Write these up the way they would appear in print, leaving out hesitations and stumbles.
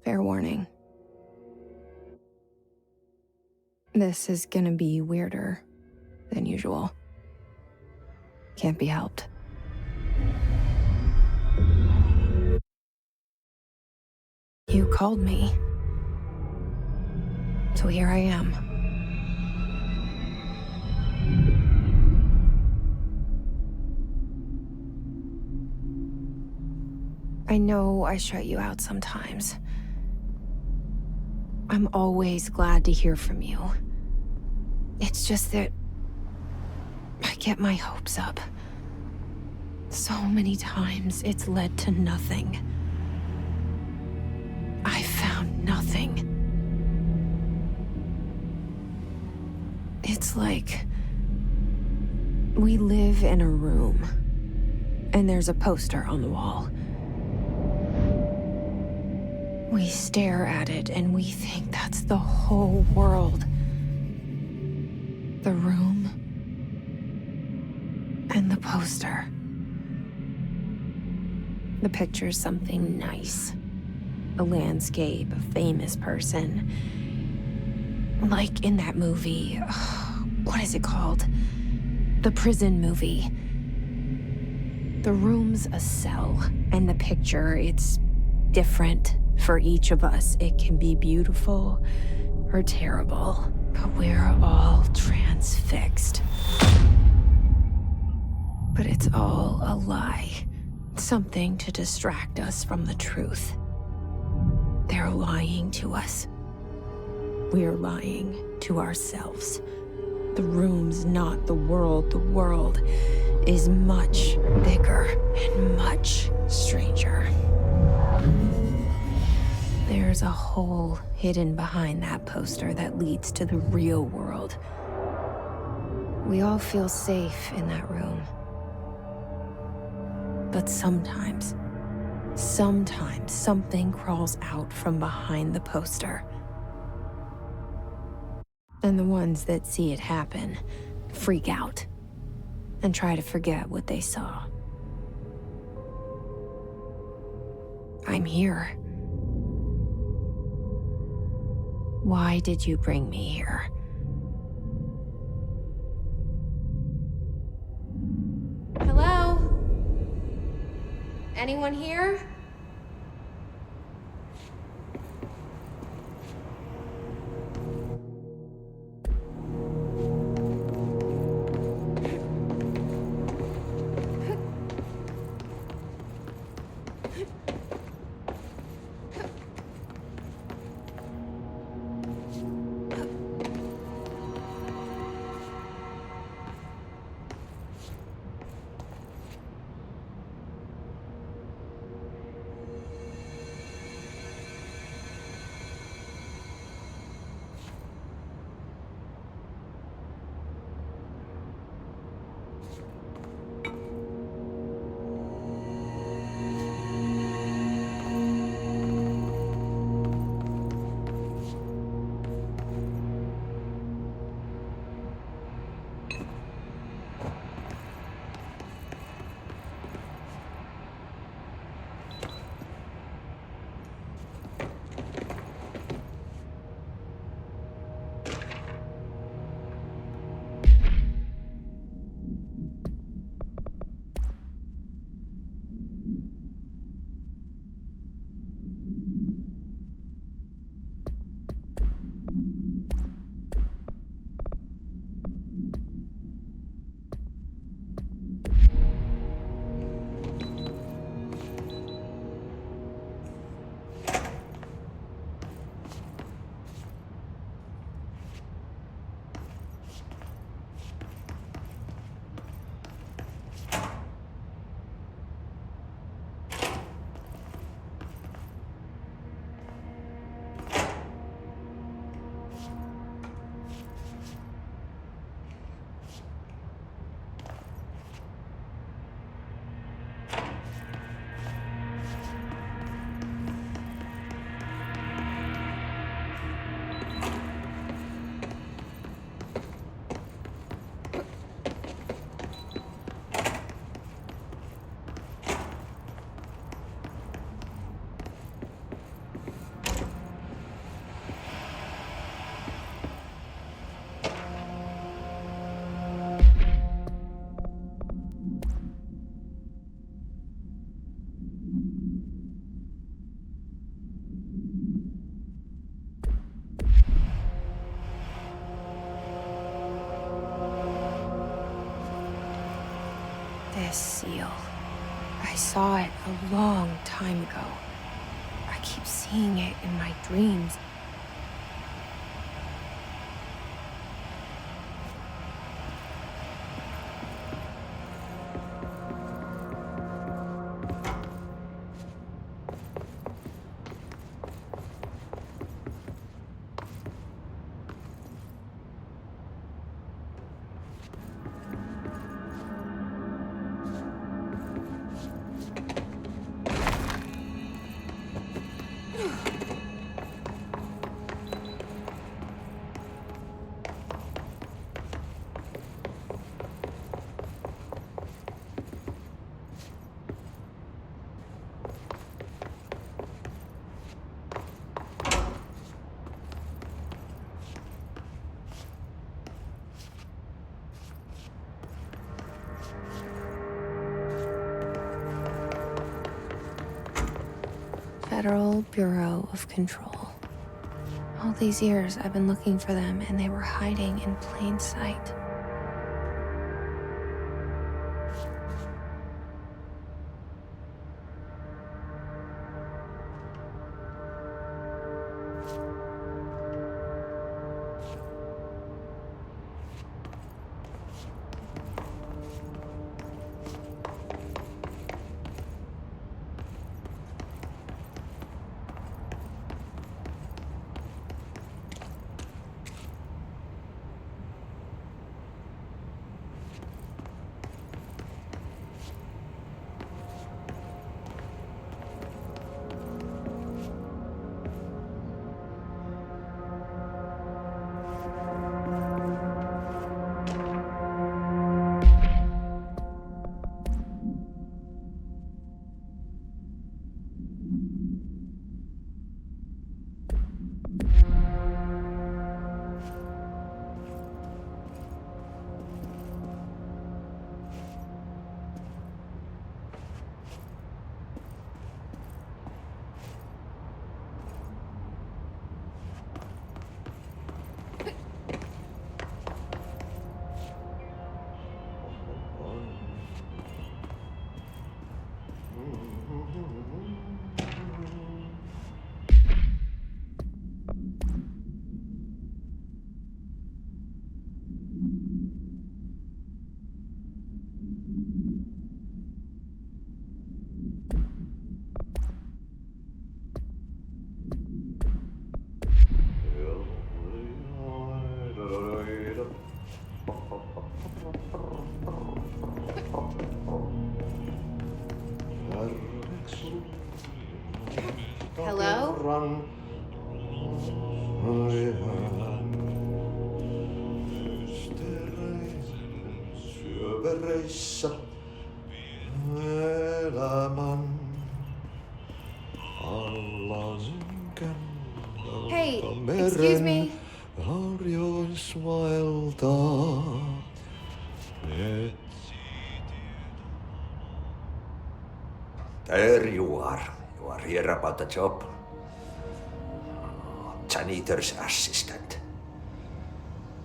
Fair warning. This is gonna be weirder than usual. Can't be helped. You called me. So here I am. I know I shut you out sometimes. I'm always glad to hear from you. It's just that I get my hopes up. So many times it's led to nothing. I found nothing. It's like we live in a room, and there's a poster on the wall. We stare at it and we think that's the whole world. The room and the poster. The picture's something nice. A landscape, a famous person. Like in that movie, what is it called? The prison movie. The room's a cell, and the picture, it's different for each of us. It can be beautiful or terrible, but we're all transfixed. But it's all a lie. Something to distract us from the truth. They're lying to us. We're lying to ourselves. The room's not the world. The world is much bigger and much stranger. There's a hole hidden behind that poster that leads to the real world. We all feel safe in that room. But sometimes something crawls out from behind the poster. And the ones that see it happen freak out and try to forget what they saw. I'm here. Why did you bring me here? Hello? Anyone here? this seal. I saw it a long time ago. I keep seeing it in my dreams. Federal Bureau of Control. All these years I've been looking for them, and they were hiding in plain sight. Hello? Hey, excuse me? There you are. You are here about the job. Janitor's assistant.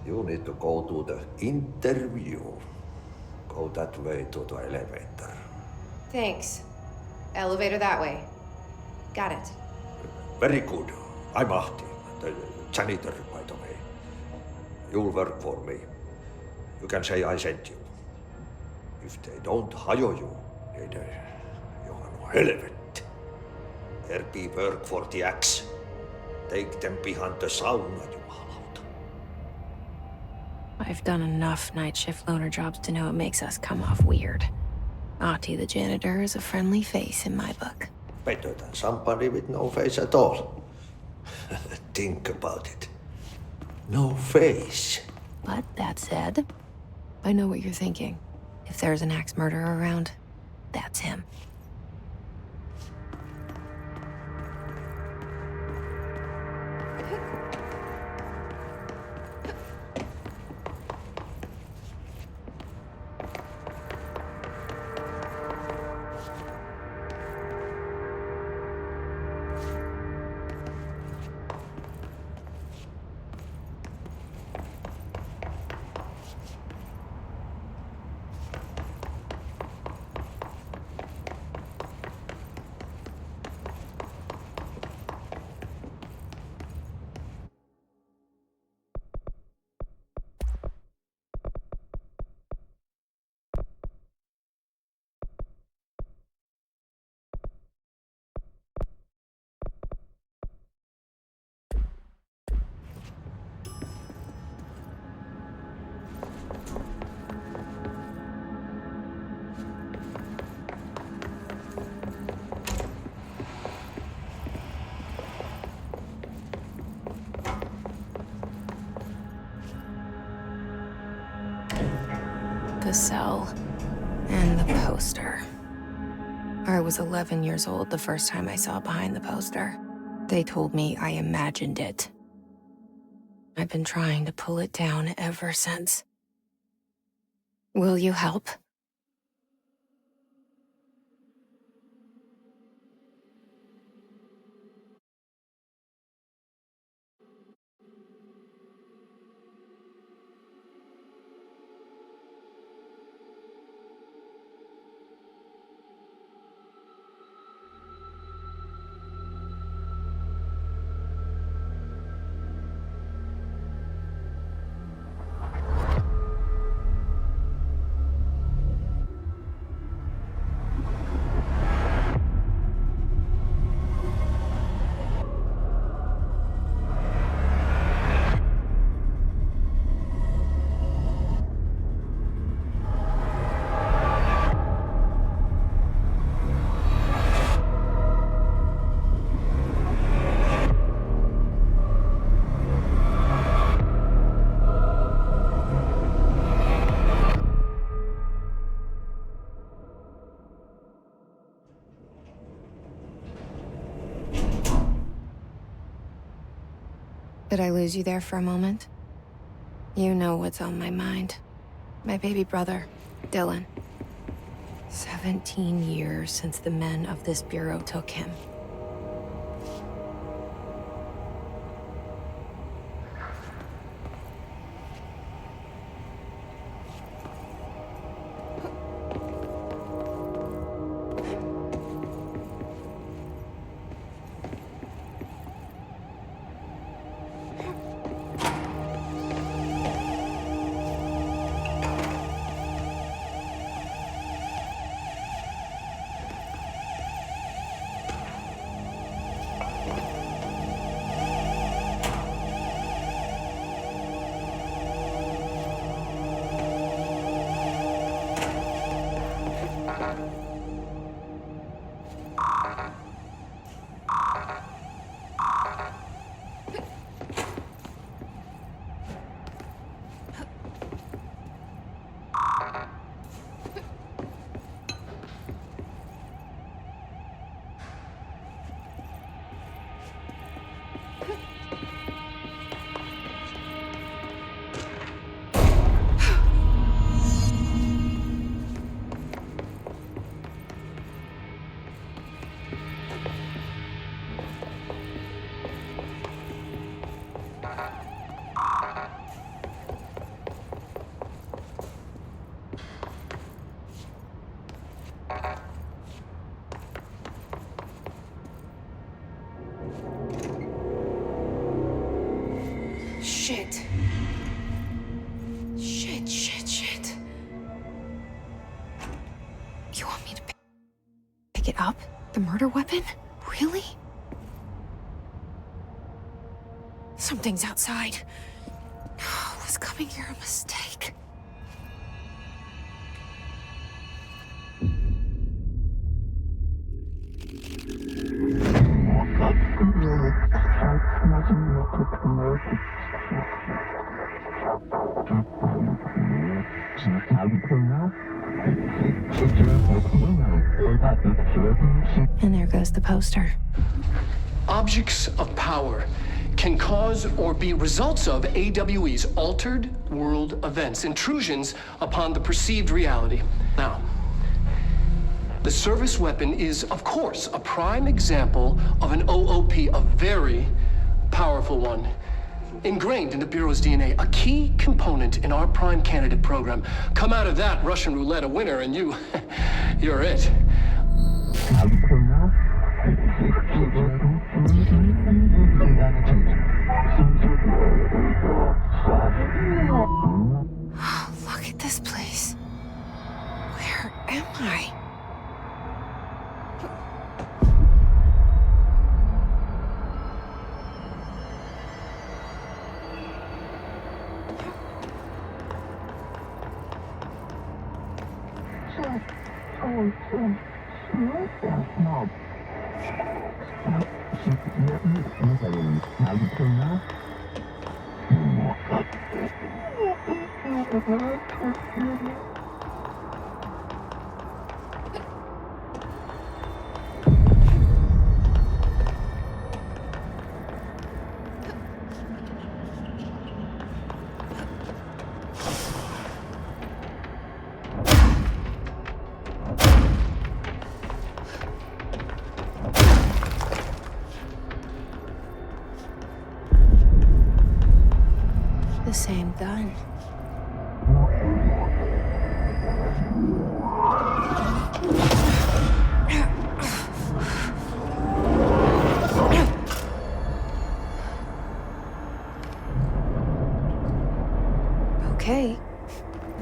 You need to go to the interview. Go that way to the elevator. Thanks. Elevator that way. Got it. Very good. I'm Ahti, the janitor, by the way. You'll work for me. You can say I sent you. If they don't hire you, then you are no helvet. There be work for the axe. Take them behind the sauna, jumalauta. I've done enough night shift loner jobs to know it makes us come off weird. Ahti the janitor is a friendly face in my book. Better than somebody with no face at all. Think about it. No face. But that said, I know what you're thinking. If there's an axe murderer around, that's him. the cell and the poster. I was 11 years old the first time I saw behind the poster. They told me I imagined it. I've been trying to pull it down ever since. Will you help? Did I lose you there for a moment? You know what's on my mind. My baby brother, Dylan. 17 years since the men of this bureau took him. Shit. Shit. You want me to pick it up? The murder weapon? Really? Something's outside. Was coming here a mistake? And there goes the poster. Objects of power can cause or be results of AWE's altered world events, intrusions upon the perceived reality. Now, the service weapon is, of course, a prime example of an OOP, a very powerful one, ingrained in the Bureau's DNA, a key component in our prime candidate program. Come out of that Russian roulette a winner and you're it. Look at this place. Where am I?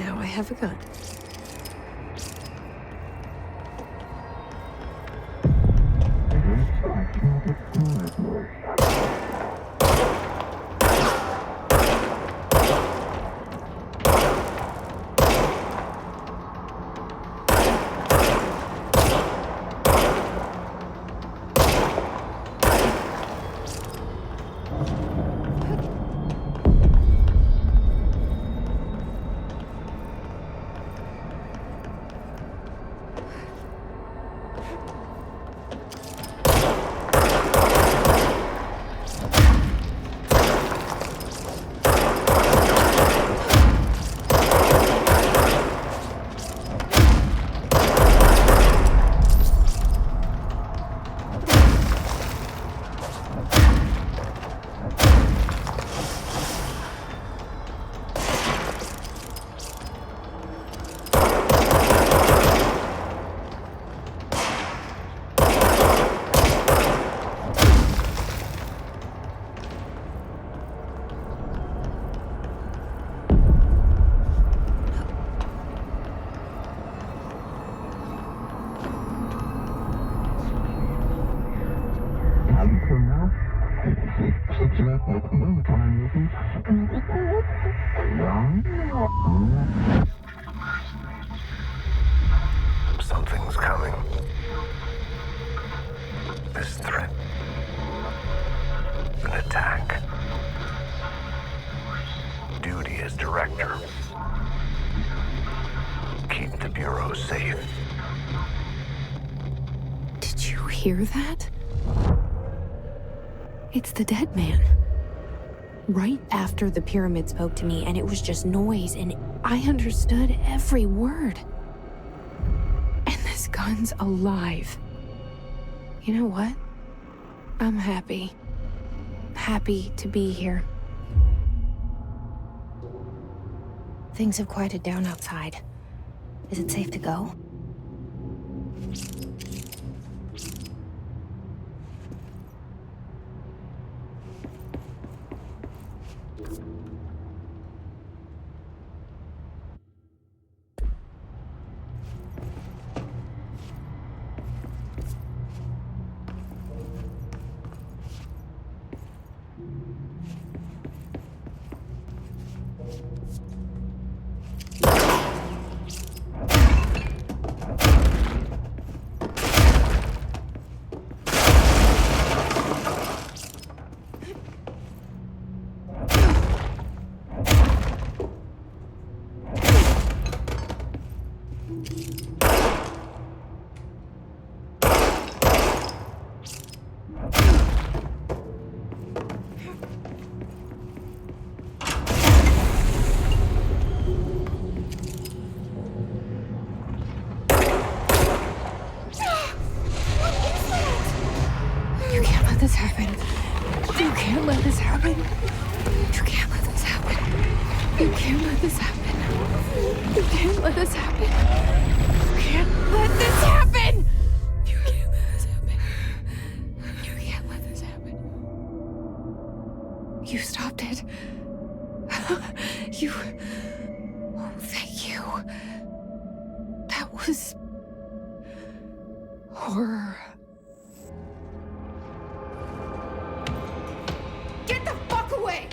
Now I have a gun. Something's coming. This threat. An attack. Duty as director. Keep the Bureau safe. Did you hear that? It's the dead man. Right after the pyramid spoke to me, and it was just noise, and I understood every word. And this gun's alive. You know what? I'm happy. Happy to be here. Things have quieted down outside. Is it safe to go? This happen. You can't let this happen. You can't let this happen. You can't let this happen. You can't let this happen. You can't let this happen. You can't let this happen. You can't let this happen. You stopped it. You. Oh, thank you. That was horror. Get the fuck away!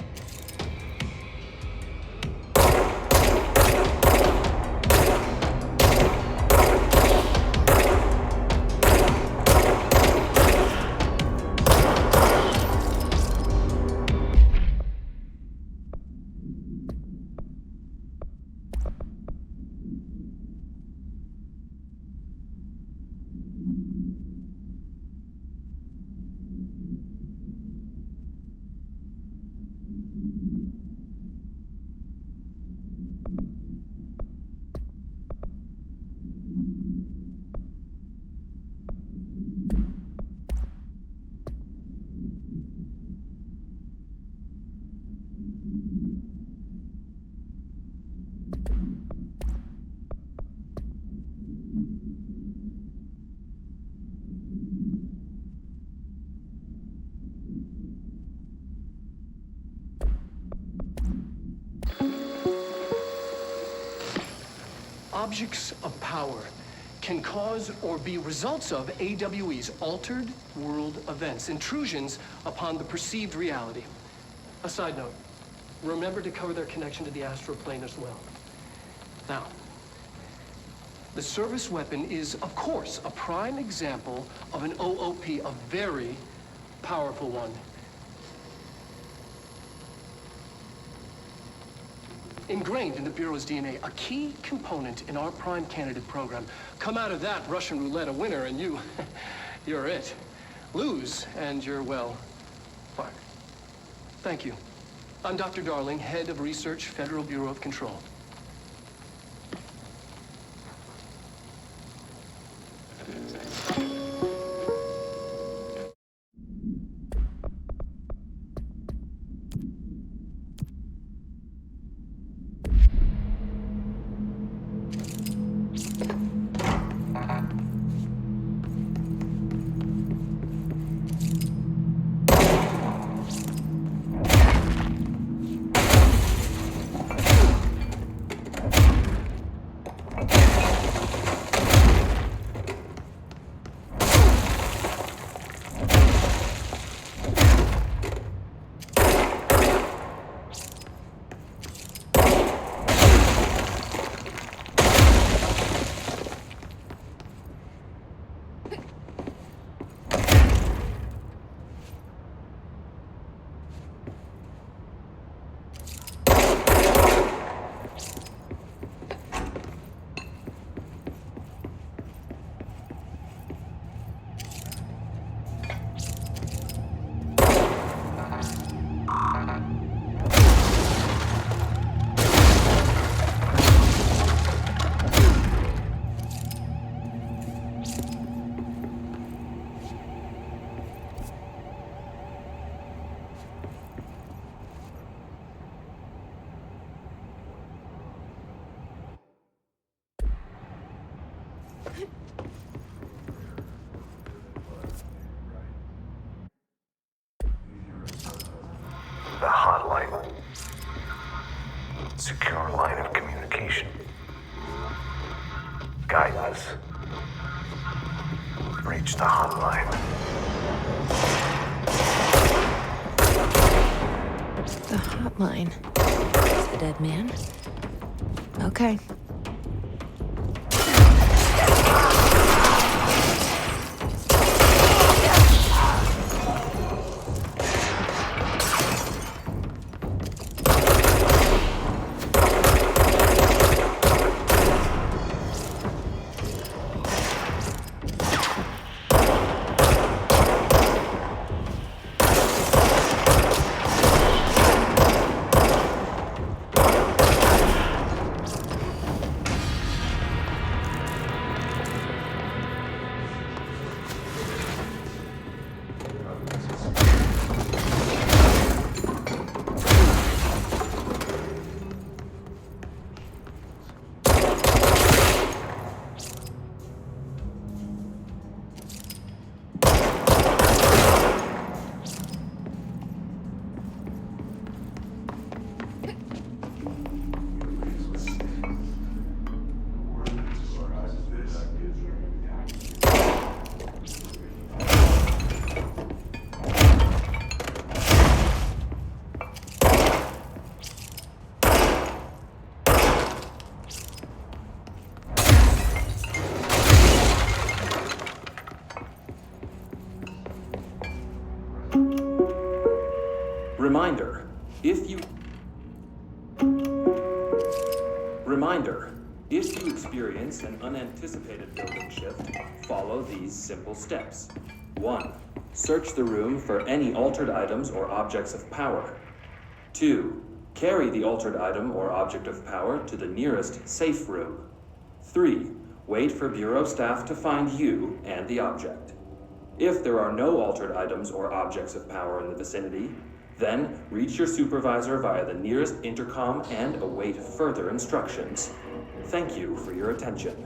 objects of power can cause or be results of AWE's altered world events, intrusions upon the perceived reality. A side note, remember to cover their connection to the astral plane as well. Now, the service weapon is, of course, a prime example of an OOP, a very powerful one. Ingrained in the Bureau's DNA, a key component in our prime candidate program. Come out of that Russian roulette a winner and you're it. Lose and you're, well, fired. Thank you. I'm Dr. Darling, Head of Research, Federal Bureau of Control. The hotline. Secure line of communication. Guidance. Reach the hotline. The hotline. Is the dead man? Okay. Reminder, if you experience an unanticipated building shift, follow these simple steps. 1. Search the room for any altered items or objects of power. 2. Carry the altered item or object of power to the nearest safe room. 3. Wait for Bureau staff to find you and the object. If there are no altered items or objects of power in the vicinity, then reach your supervisor via the nearest intercom and await further instructions. Thank you for your attention.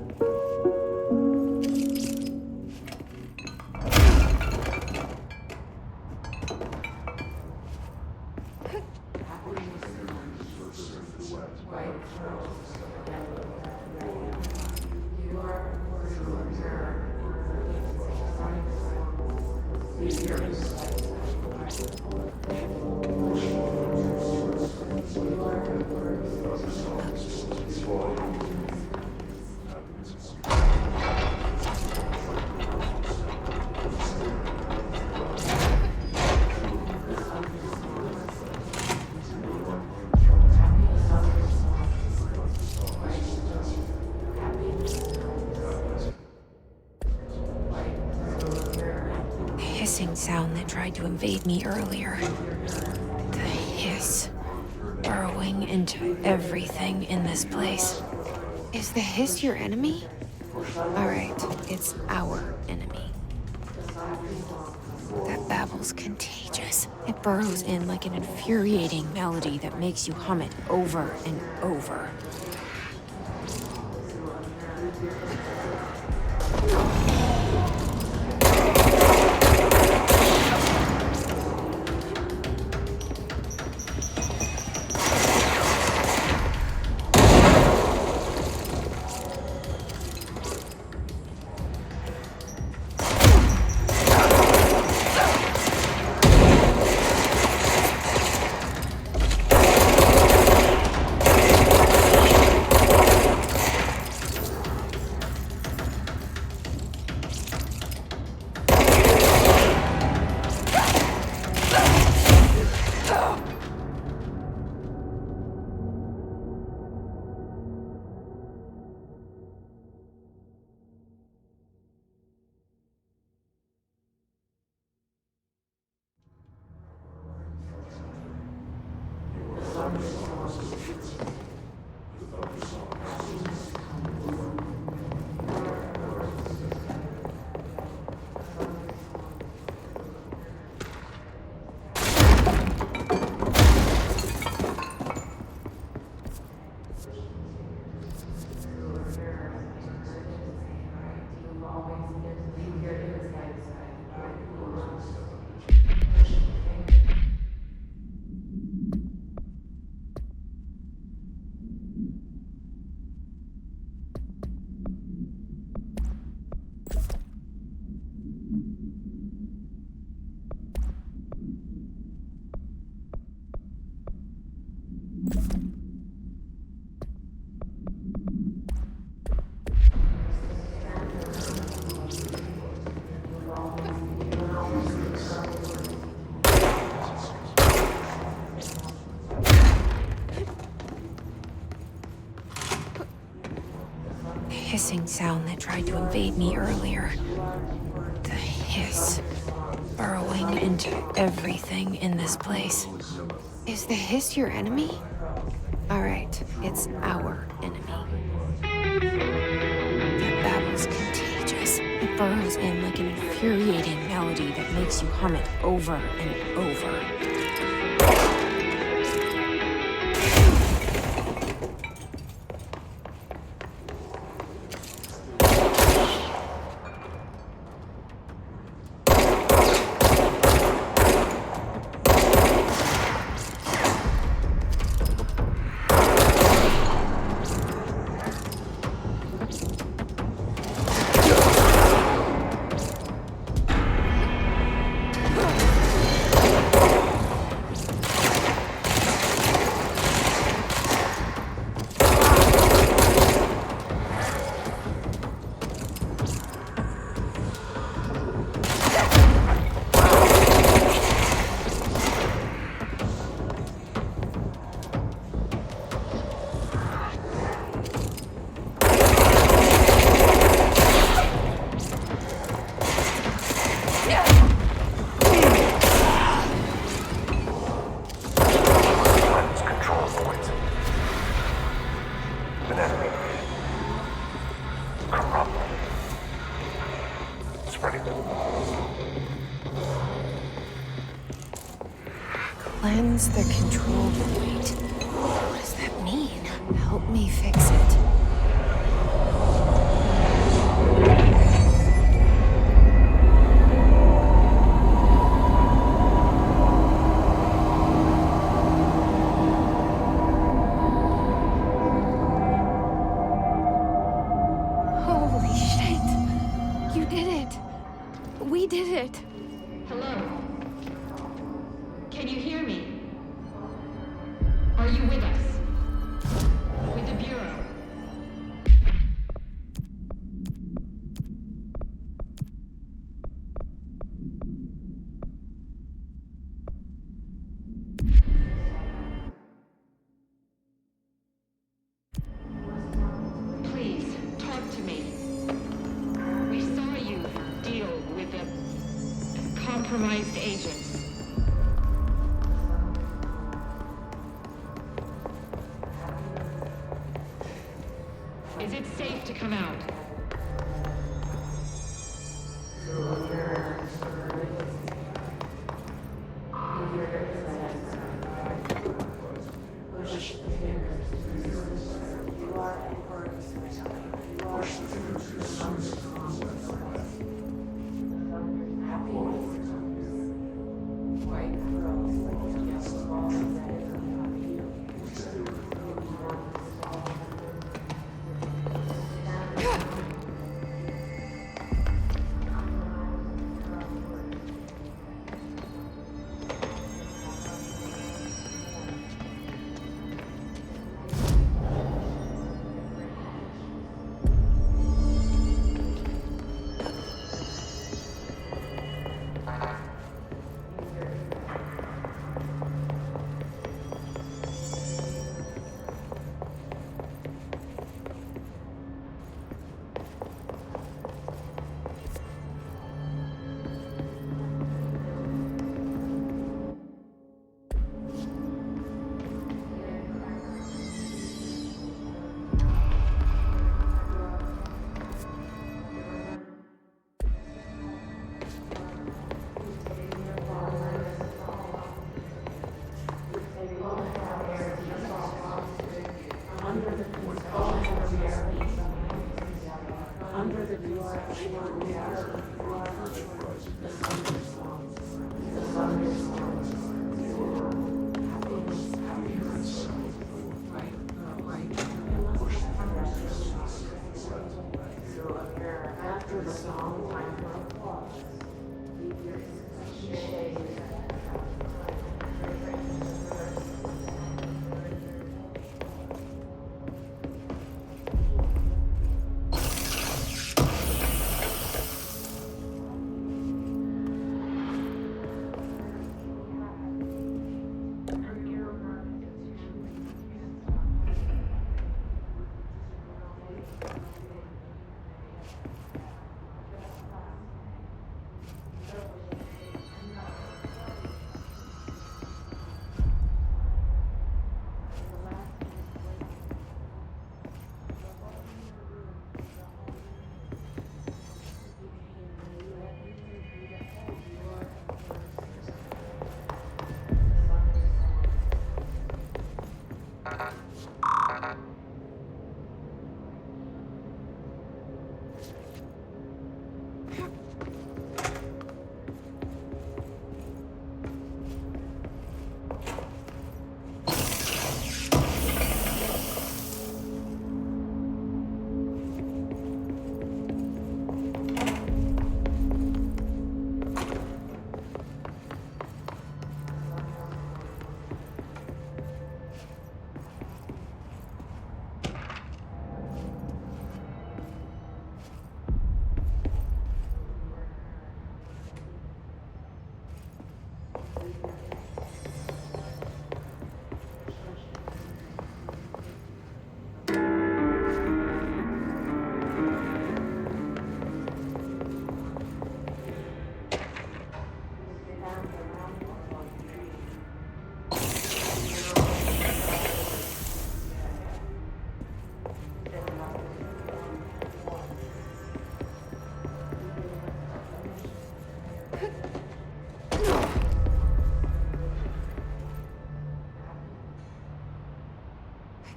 Hissing sound that tried to invade me earlier. The hiss, burrowing into everything in this place. Is the hiss your enemy? Alright, it's our enemy. That babble's contagious. It burrows in like an infuriating melody that makes you hum it over and over. Hissing sound that tried to invade me earlier. The hiss, burrowing into everything in this place. Is the hiss your enemy? Alright, it's our enemy. That babble's contagious. It burrows in like an infuriating melody that makes you hum it over and over. Cleanse the control point. What does that mean? Help me fix it. Holy shit. You did it. We did it. Hello? Hello? Can you hear me? Are you with us? With the Bureau? Please, talk to me. We saw you deal with the compromised agents. Is it safe to come out?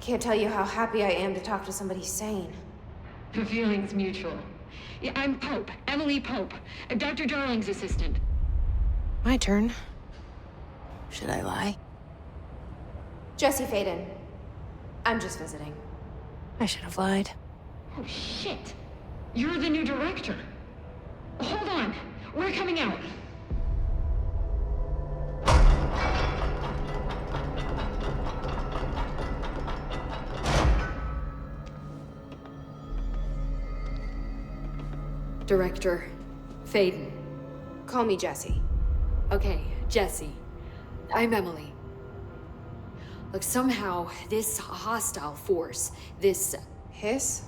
Can't tell you how happy I am to talk to somebody sane. The feeling's mutual. Yeah, I'm Pope, Emily Pope, Dr. Darling's assistant. My turn. Should I lie? Jesse Faden. I'm just visiting. I should have lied. Oh, shit. You're the new director. Hold on. We're coming out. Director Faden. Call me Jessie. Okay, Jessie. I'm Emily. Look, somehow this hostile force, this... Hiss?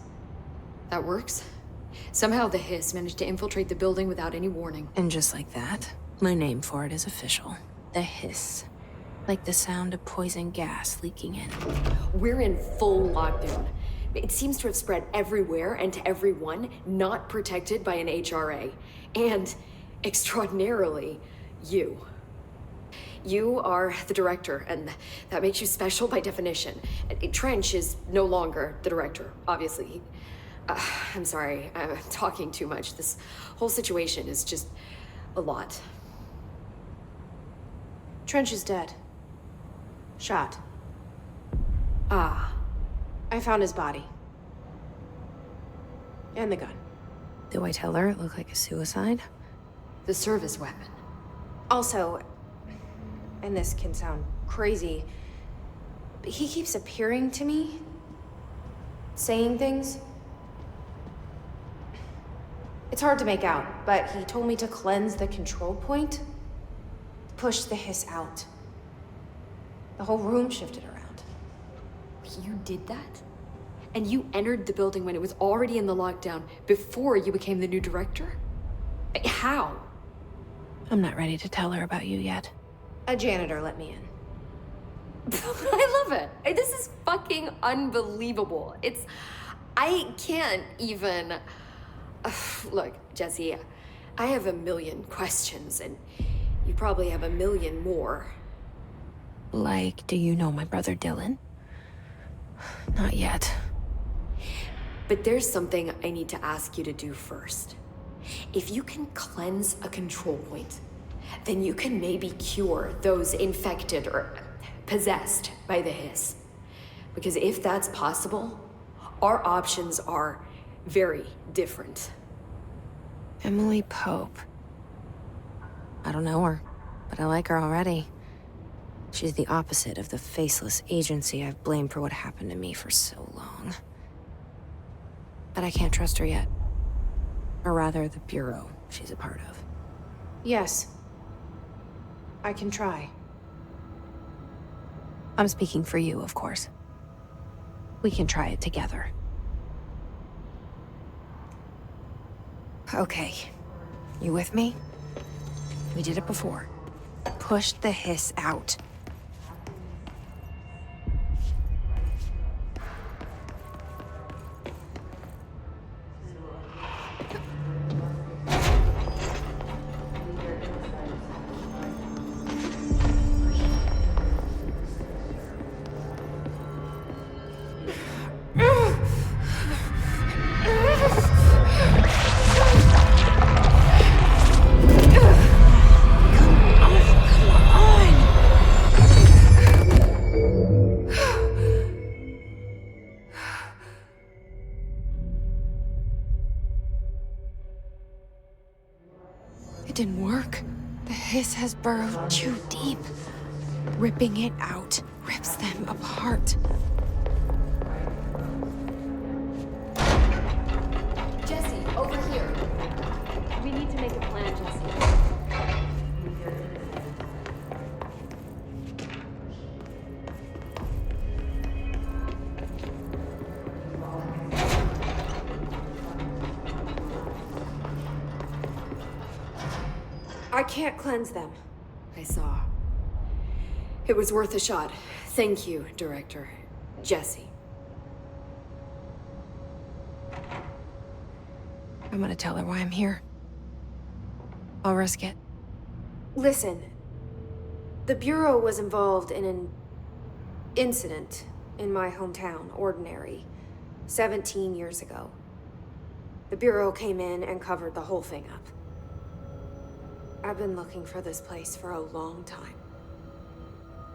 That works? Somehow the hiss managed to infiltrate the building without any warning. And just like that, my name for it is official. The hiss. Like the sound of poison gas leaking in. We're in full lockdown. It seems to have spread everywhere and to everyone not protected by an HRA. And, extraordinarily, you. You are the director, and that makes you special by definition. Trench is no longer the director, obviously. I'm sorry, I'm talking too much. This whole situation is just a lot. Trench is dead. Shot. Ah. I found his body. And the gun. Do I tell her it looked like a suicide? The service weapon. Also, and this can sound crazy, but he keeps appearing to me, saying things. It's hard to make out, but he told me to cleanse the control point, push the hiss out. The whole room shifted around. You did that? And you entered the building when it was already in the lockdown before you became the new director? How? I'm not ready to tell her about you yet. A janitor let me in. I love it. This is fucking unbelievable. I can't even... Look, Jessie, I have a million questions, and you probably have a million more. Like, do you know my brother Dylan? Not yet. But there's something I need to ask you to do first. If you can cleanse a control point, then you can maybe cure those infected or possessed by the hiss. Because if that's possible, our options are very different. Emily Pope. I don't know her, but I like her already. She's the opposite of the faceless agency I've blamed for what happened to me for so long. But I can't trust her yet. Or rather, the bureau she's a part of. Yes. I can try. I'm speaking for you, of course. We can try it together. Okay. You with me? We did it before. Push the hiss out. Didn't work. The hiss has burrowed too deep. Ripping it out rips them apart. Jessie, over here. We need to make a plan, Jessie. I can't cleanse them. I saw. It was worth a shot. Thank you, Director. Jessie. I'm gonna tell her why I'm here. I'll risk it. Listen. The Bureau was involved in an incident in my hometown, Ordinary, 17 years ago. The Bureau came in and covered the whole thing up. I've been looking for this place for a long time.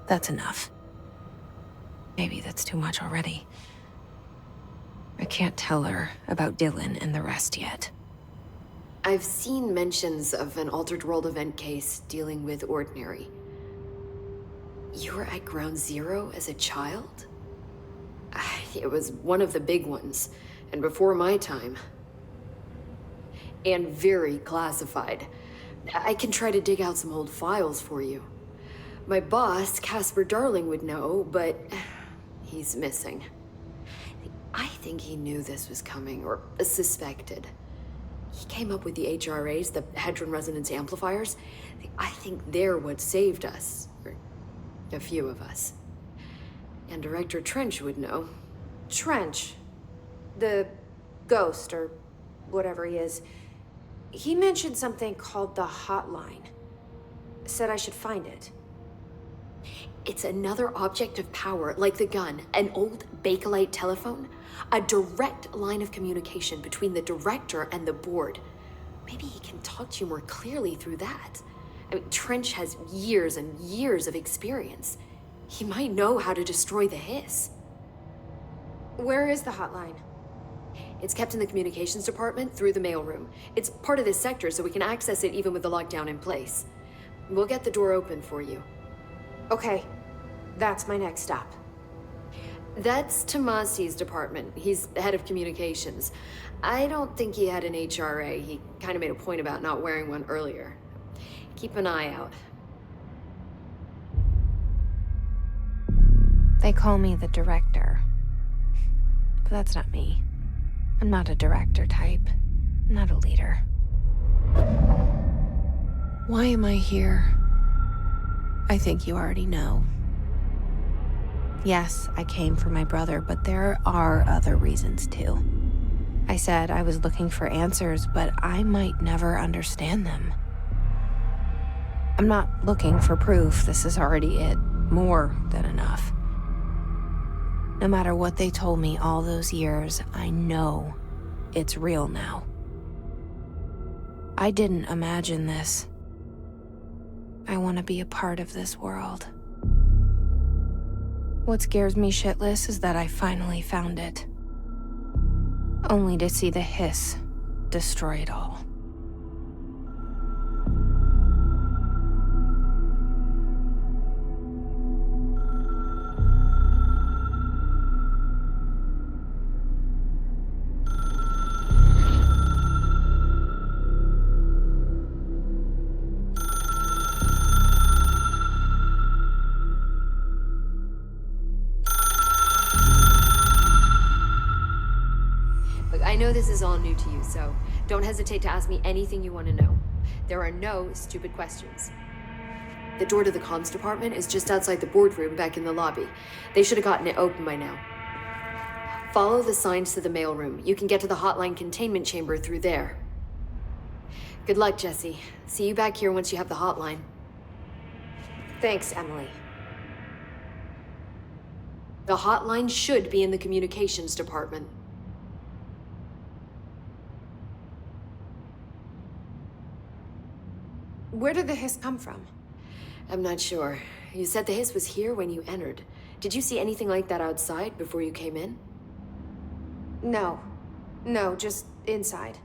That's enough. Maybe that's too much already. I can't tell her about Dylan and the rest yet. I've seen mentions of an Altered World event case dealing with Ordinary. You were at Ground Zero as a child? It was one of the big ones, and before my time. And very classified. I can try to dig out some old files for you. My boss, Casper Darling, would know, but he's missing. I think he knew this was coming, or suspected. He came up with the HRAs, the Hadron Resonance Amplifiers. I think they're what saved us. Or a few of us. And Director Trench would know. Trench. The ghost, or whatever he is. He mentioned something called the hotline. Said I should find it. It's another object of power, like the gun, an old Bakelite telephone, a direct line of communication between the director and the board. Maybe he can talk to you more clearly through that. I mean, Trench has years and years of experience. He might know how to destroy the hiss. Where is the hotline? It's kept in the communications department through the mailroom. It's part of this sector, so we can access it even with the lockdown in place. We'll get the door open for you. Okay, that's my next stop. That's Tomasi's department. He's the head of communications. I don't think he had an HRA. He kind of made a point about not wearing one earlier. Keep an eye out. They call me the director. But that's not me. I'm not a director type. I'm not a leader. Why am I here? I think you already know. Yes, I came for my brother, but there are other reasons too. I said I was looking for answers, but I might never understand them. I'm not looking for proof. This is already it. More than enough. No matter what they told me all those years, I know it's real now. I didn't imagine this. I want to be a part of this world. What scares me shitless is that I finally found it. Only to see the hiss destroy it all. I know this is all new to you, so don't hesitate to ask me anything you want to know. There are no stupid questions. The door to the comms department is just outside the boardroom back in the lobby. They should have gotten it open by now. Follow the signs to the mailroom. You can get to the hotline containment chamber through there. Good luck, Jesse. See you back here once you have the hotline. Thanks, Emily. The hotline should be in the communications department. Where did the hiss come from? I'm not sure. You said the hiss was here when you entered. Did you see anything like that outside before you came in? No. No, just inside.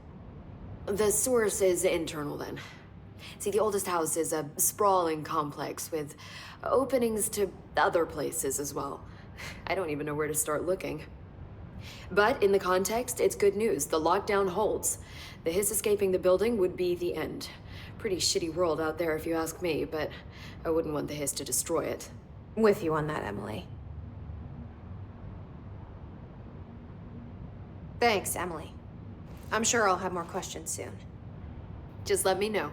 The source is internal then. See, the oldest house is a sprawling complex with openings to other places as well. I don't even know where to start looking. But in the context, it's good news. The lockdown holds. The hiss escaping the building would be the end. Pretty shitty world out there if you ask me, but I wouldn't want the hiss to destroy it. With you on that, Emily. Thanks, Emily. I'm sure I'll have more questions soon. Just let me know.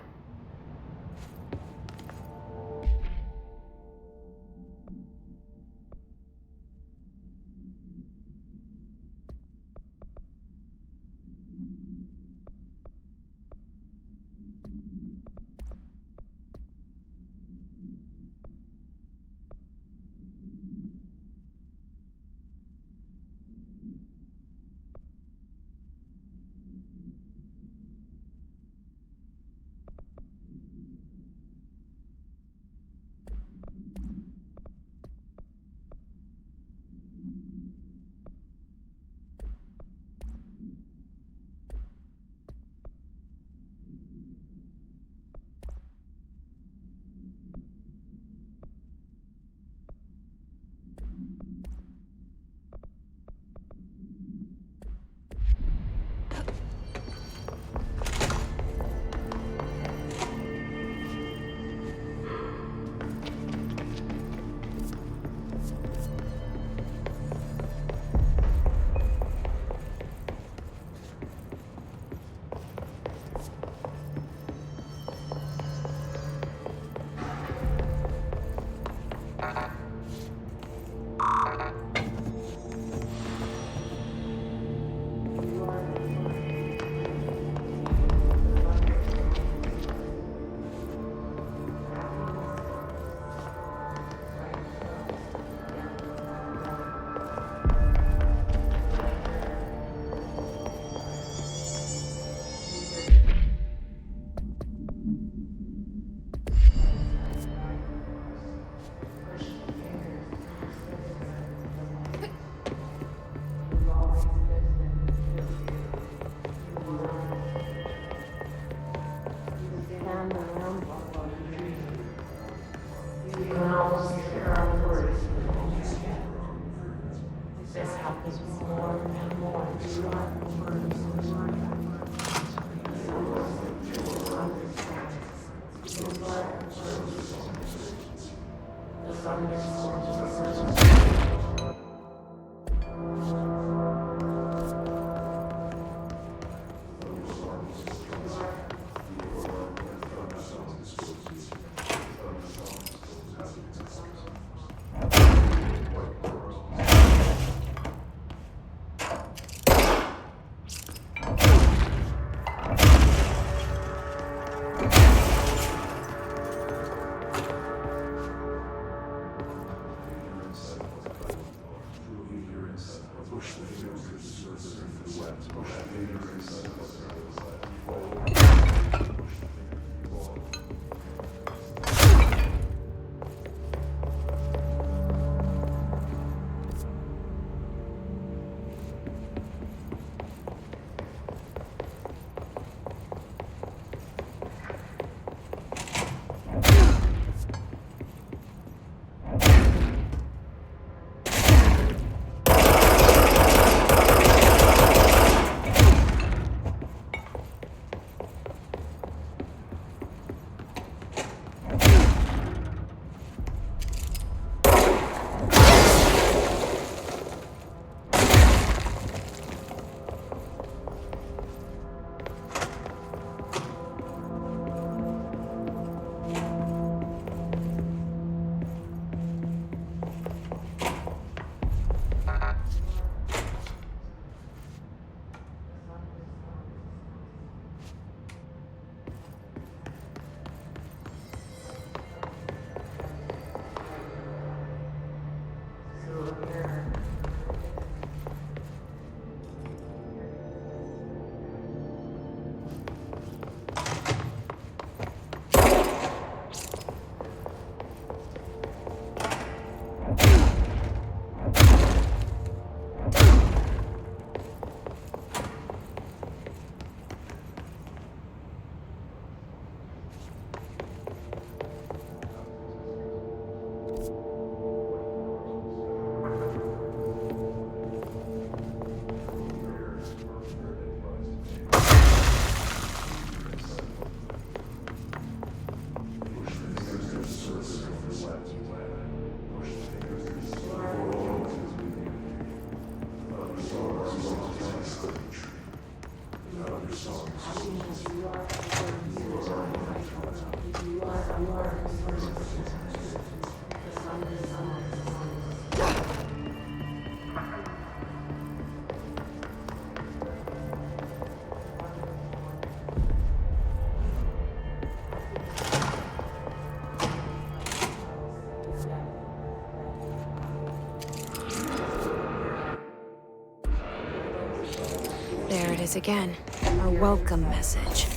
There it is again. A welcome message.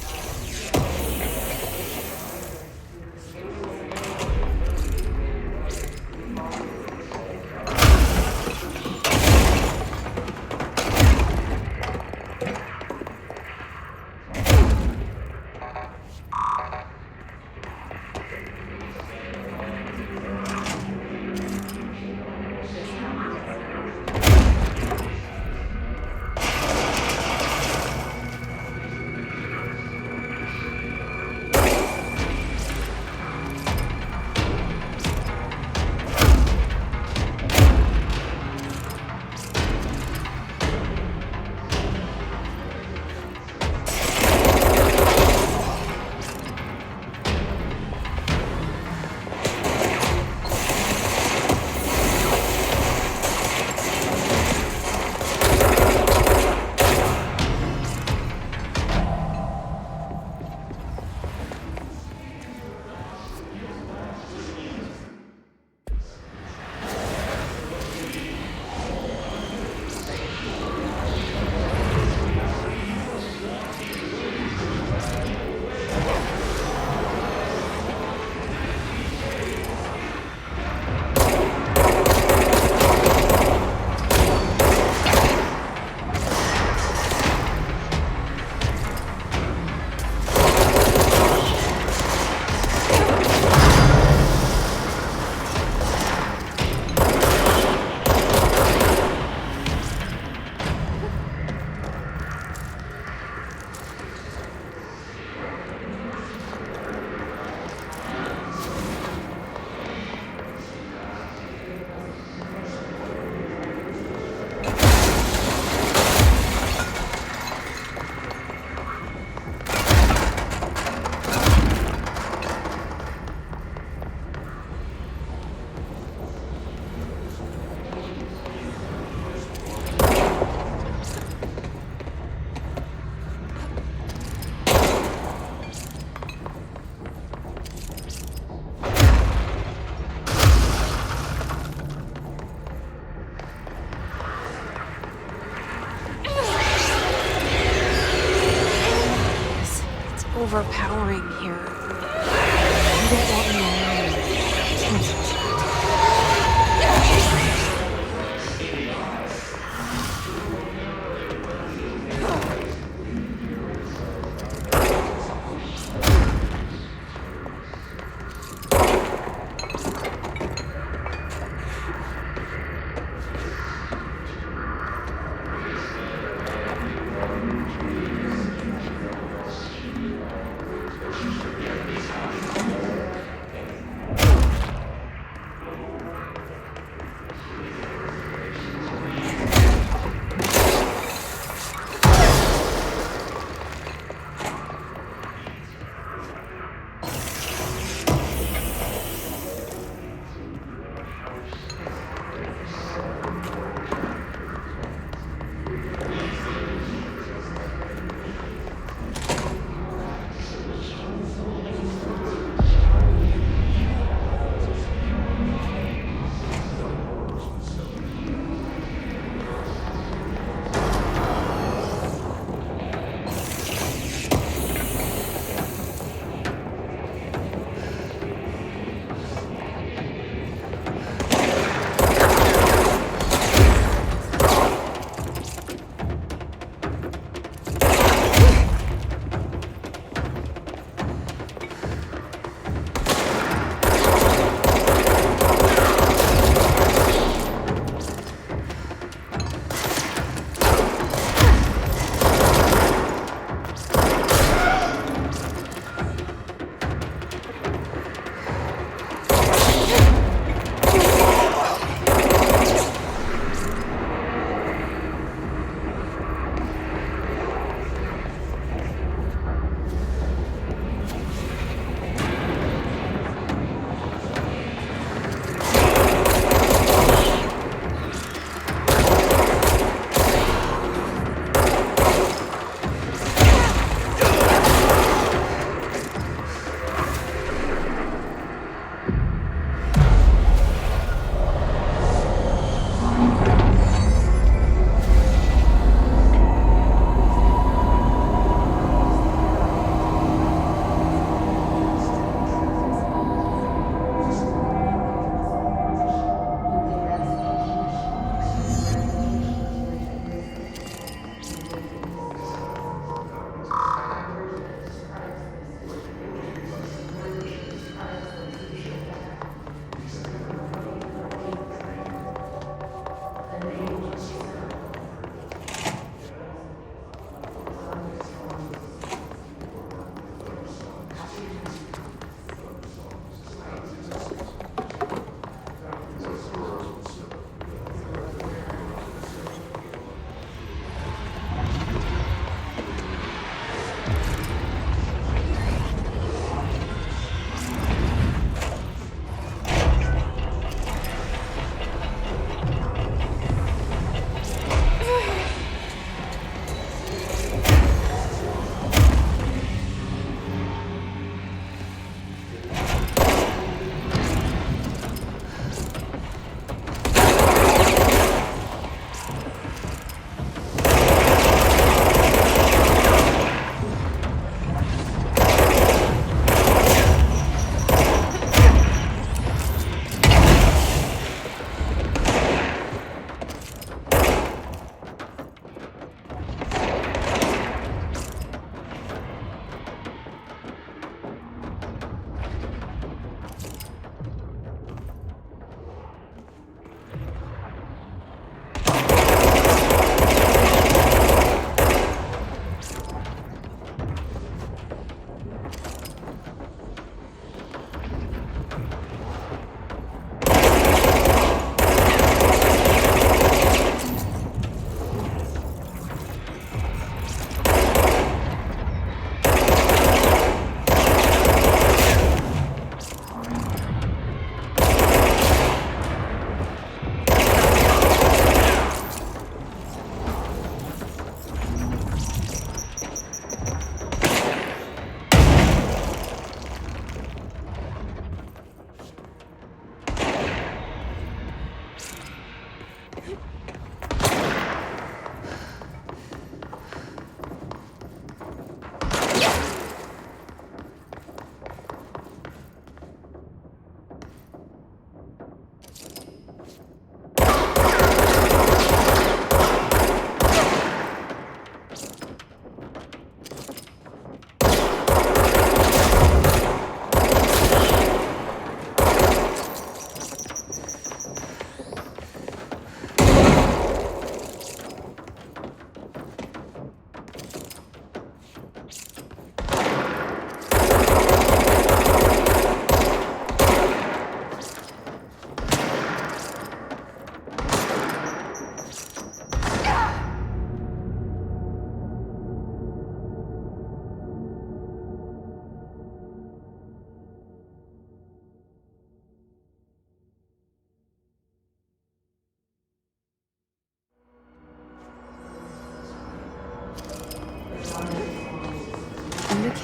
overpowering here. You don't want me alone.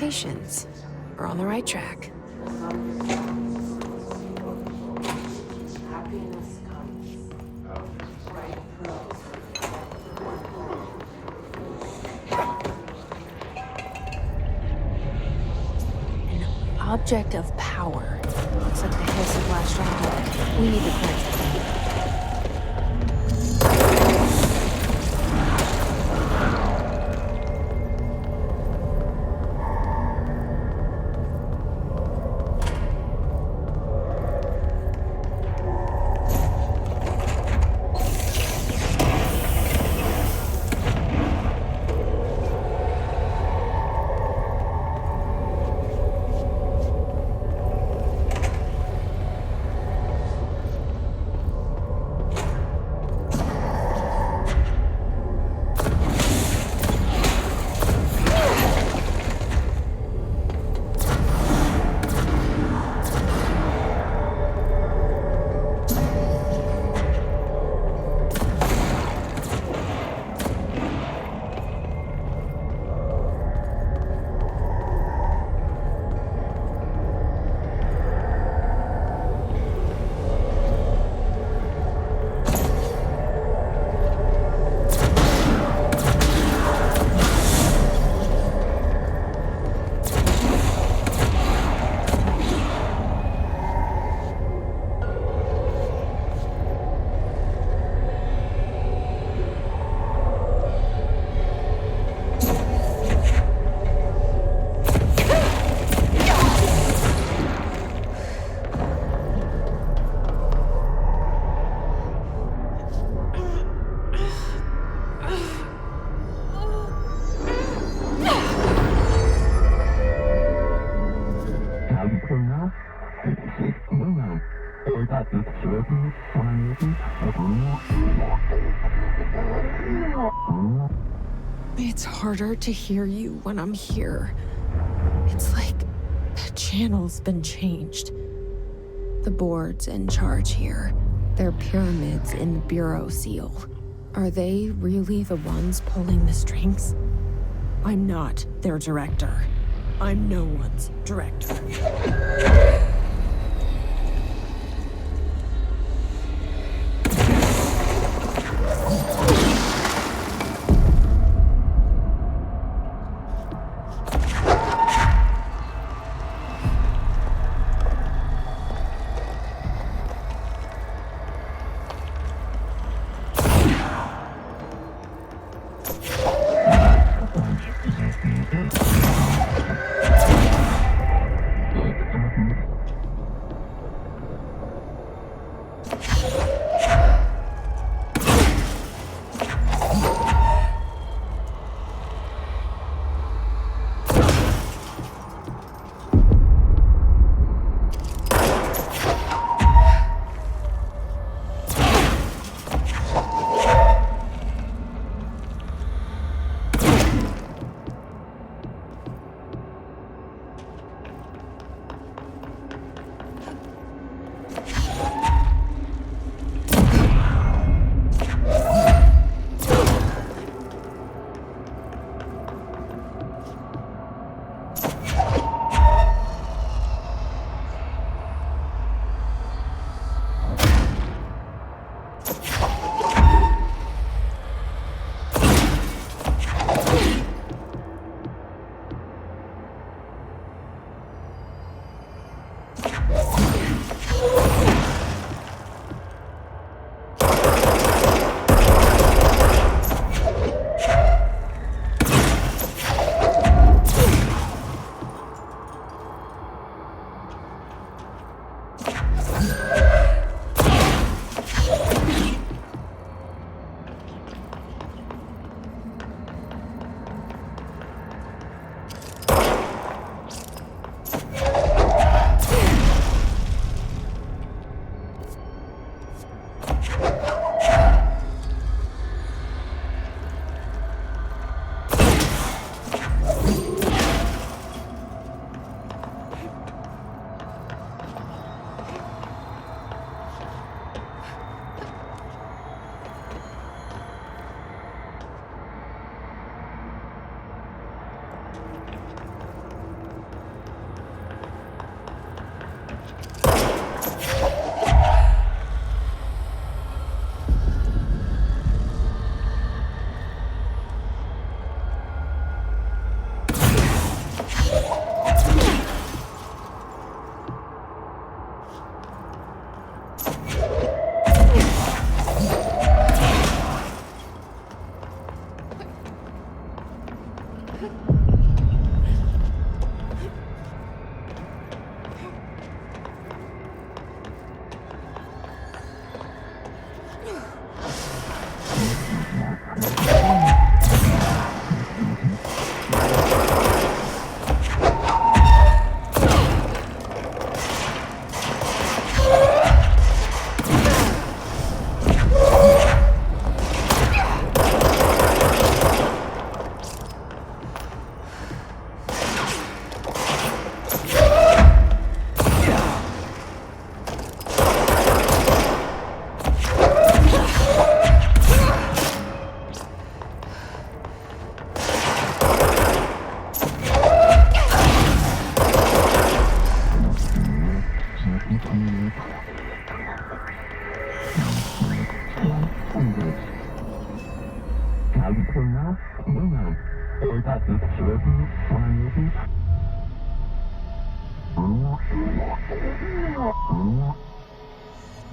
indications. We're on the right track. An object of power. Looks like the hiss of last stronghold. We need to cleanse it. It's harder to hear you when I'm here. It's like the channel's been changed. The board's in charge here. They're pyramids in the Bureau seal. Are they really the ones pulling the strings? I'm not their director. I'm no one's director.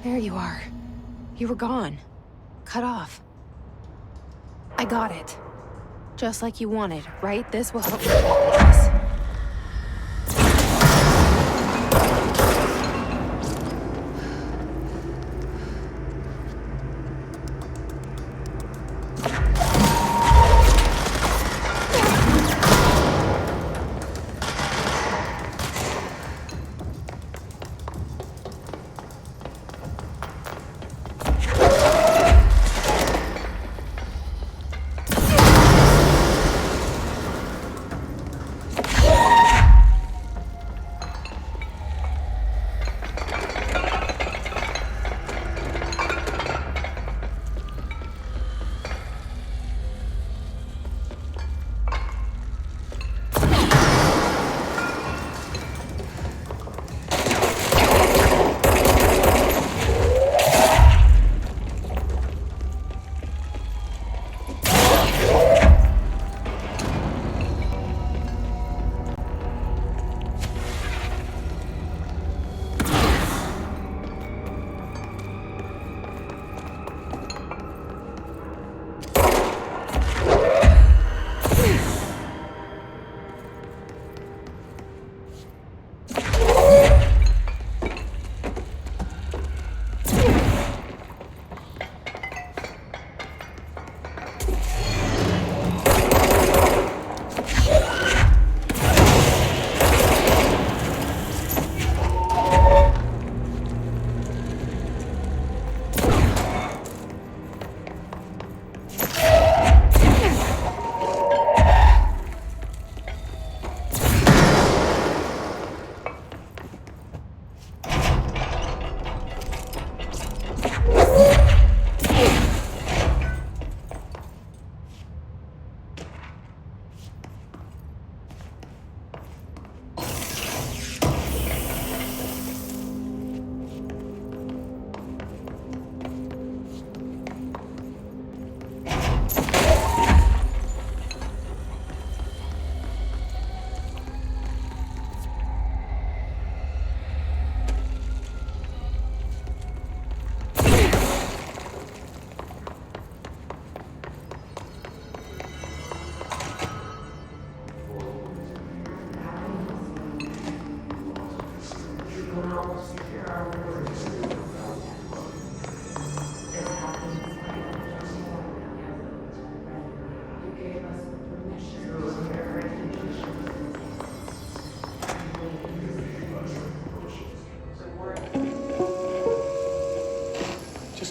There you are. You were gone. Cut off. I got it. Just like you wanted, right? This will help us.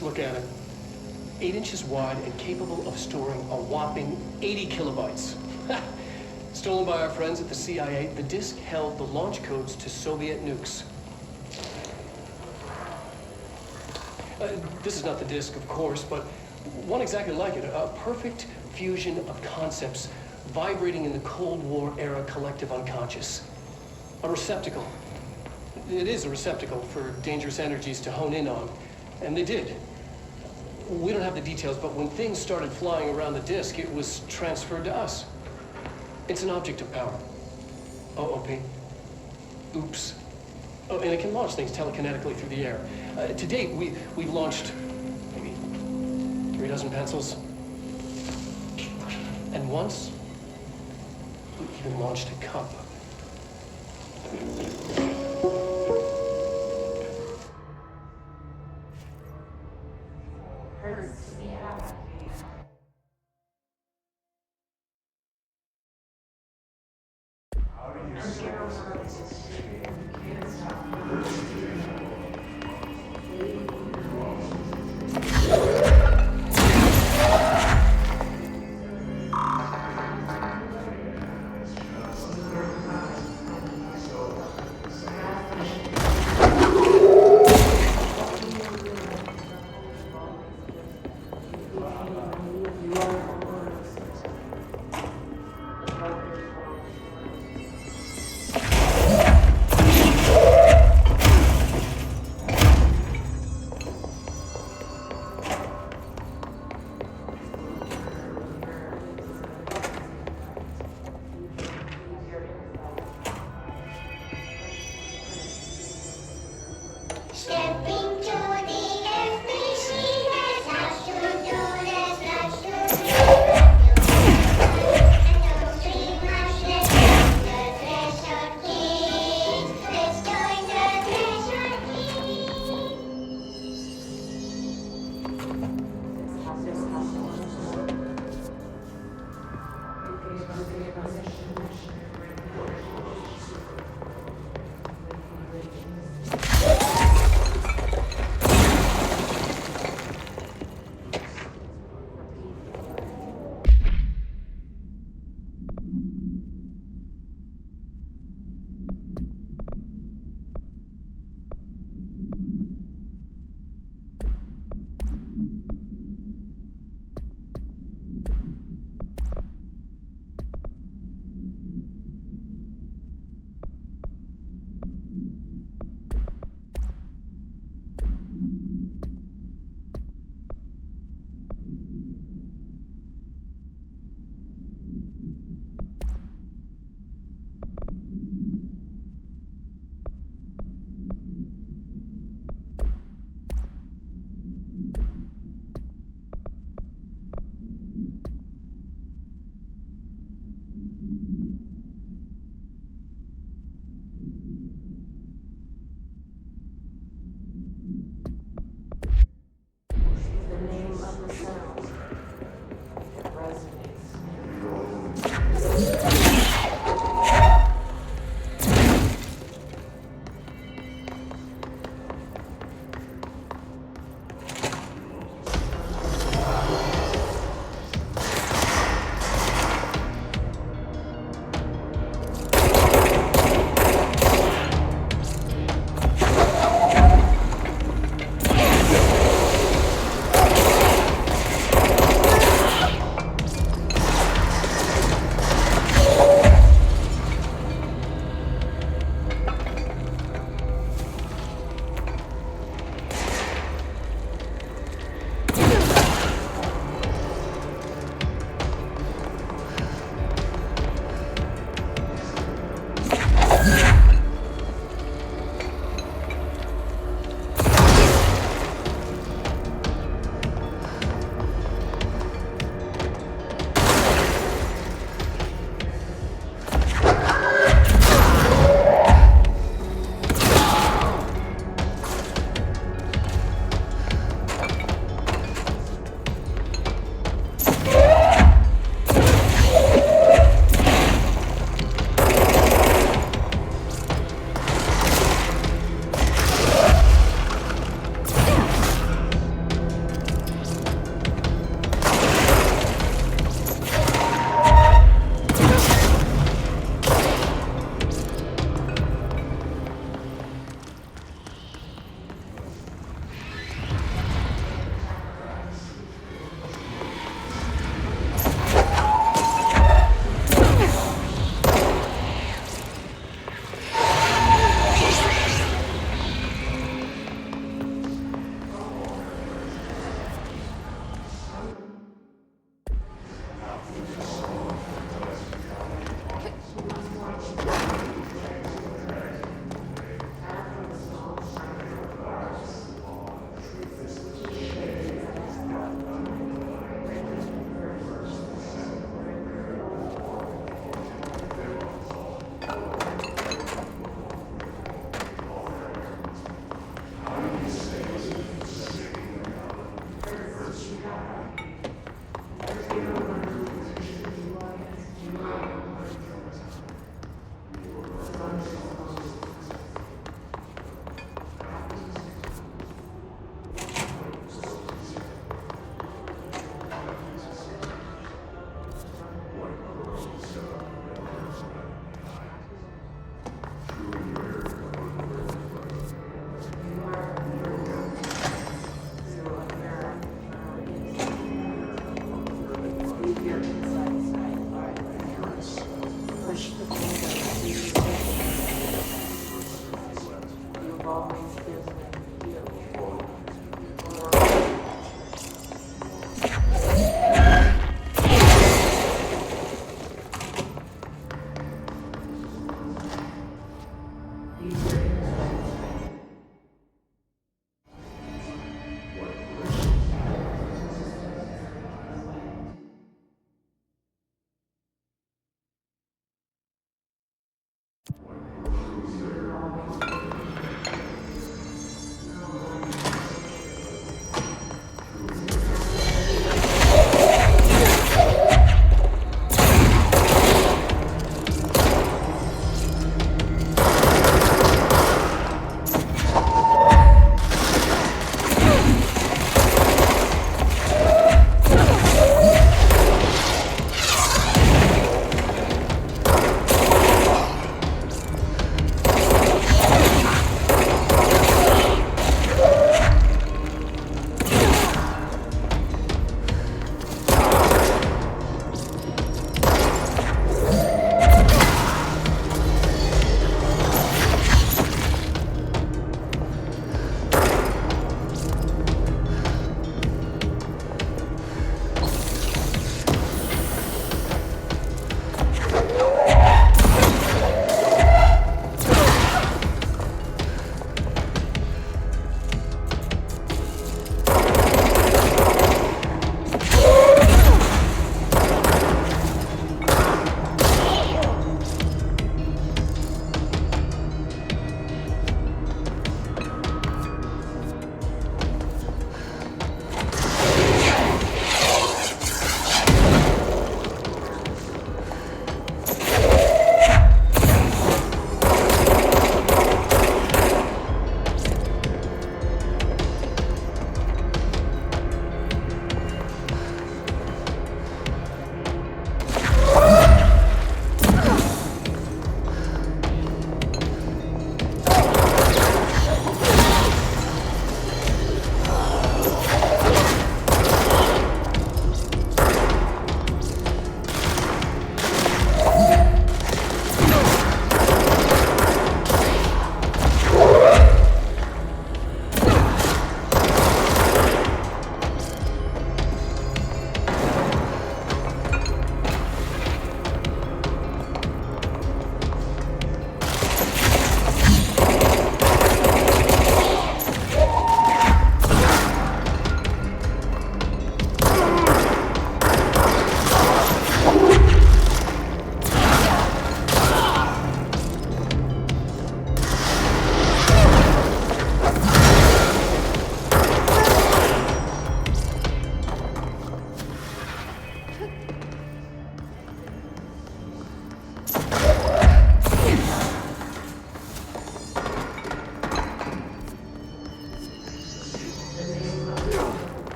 Look at it. 8 inches wide and capable of storing a whopping 80 kilobytes. Stolen by our friends at the CIA, the disk held the launch codes to Soviet nukes. This is not the disk, of course, but one exactly like it. A perfect fusion of concepts vibrating in the Cold War era collective unconscious. A receptacle. It is a receptacle for dangerous energies to hone in on. And they did. We don't have the details, but when things started flying around the disk, it was transferred to us. It's an object of power. OP. Oops. Oh, and it can launch things telekinetically through the air. To date, we've launched maybe 3 dozen pencils. And once, who even launched a cup.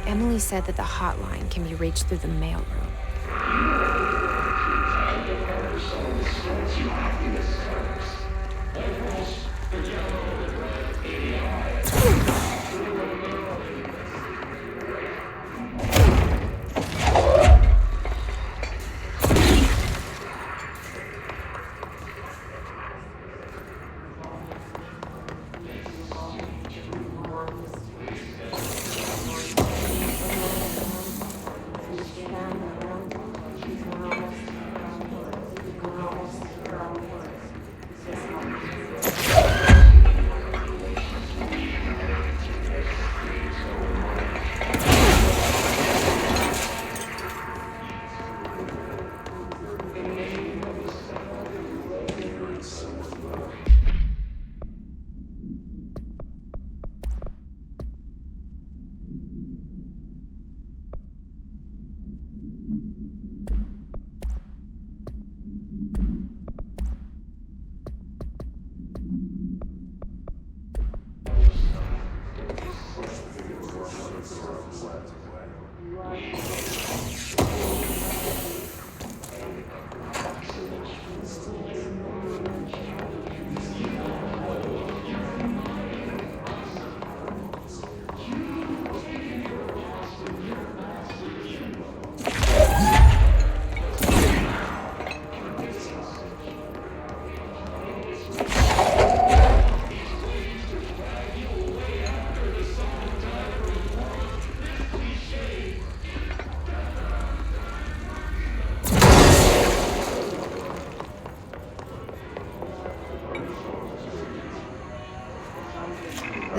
Emily said that the hotline can be reached through the mailroom.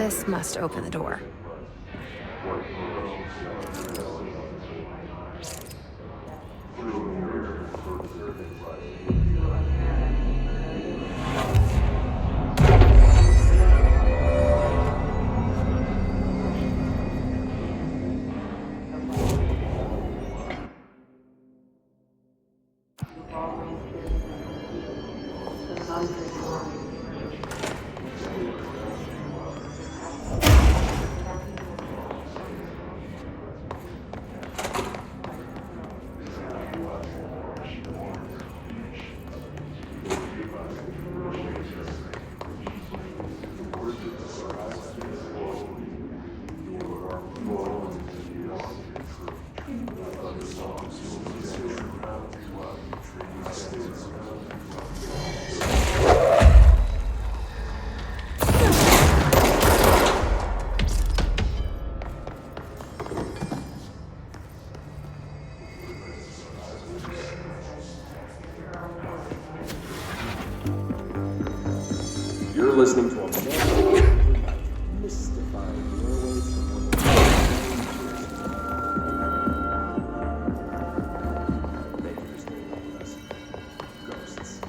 This must open the door. You're listening to a man mystifying your way from one of the Bakers live with us. Ghosts.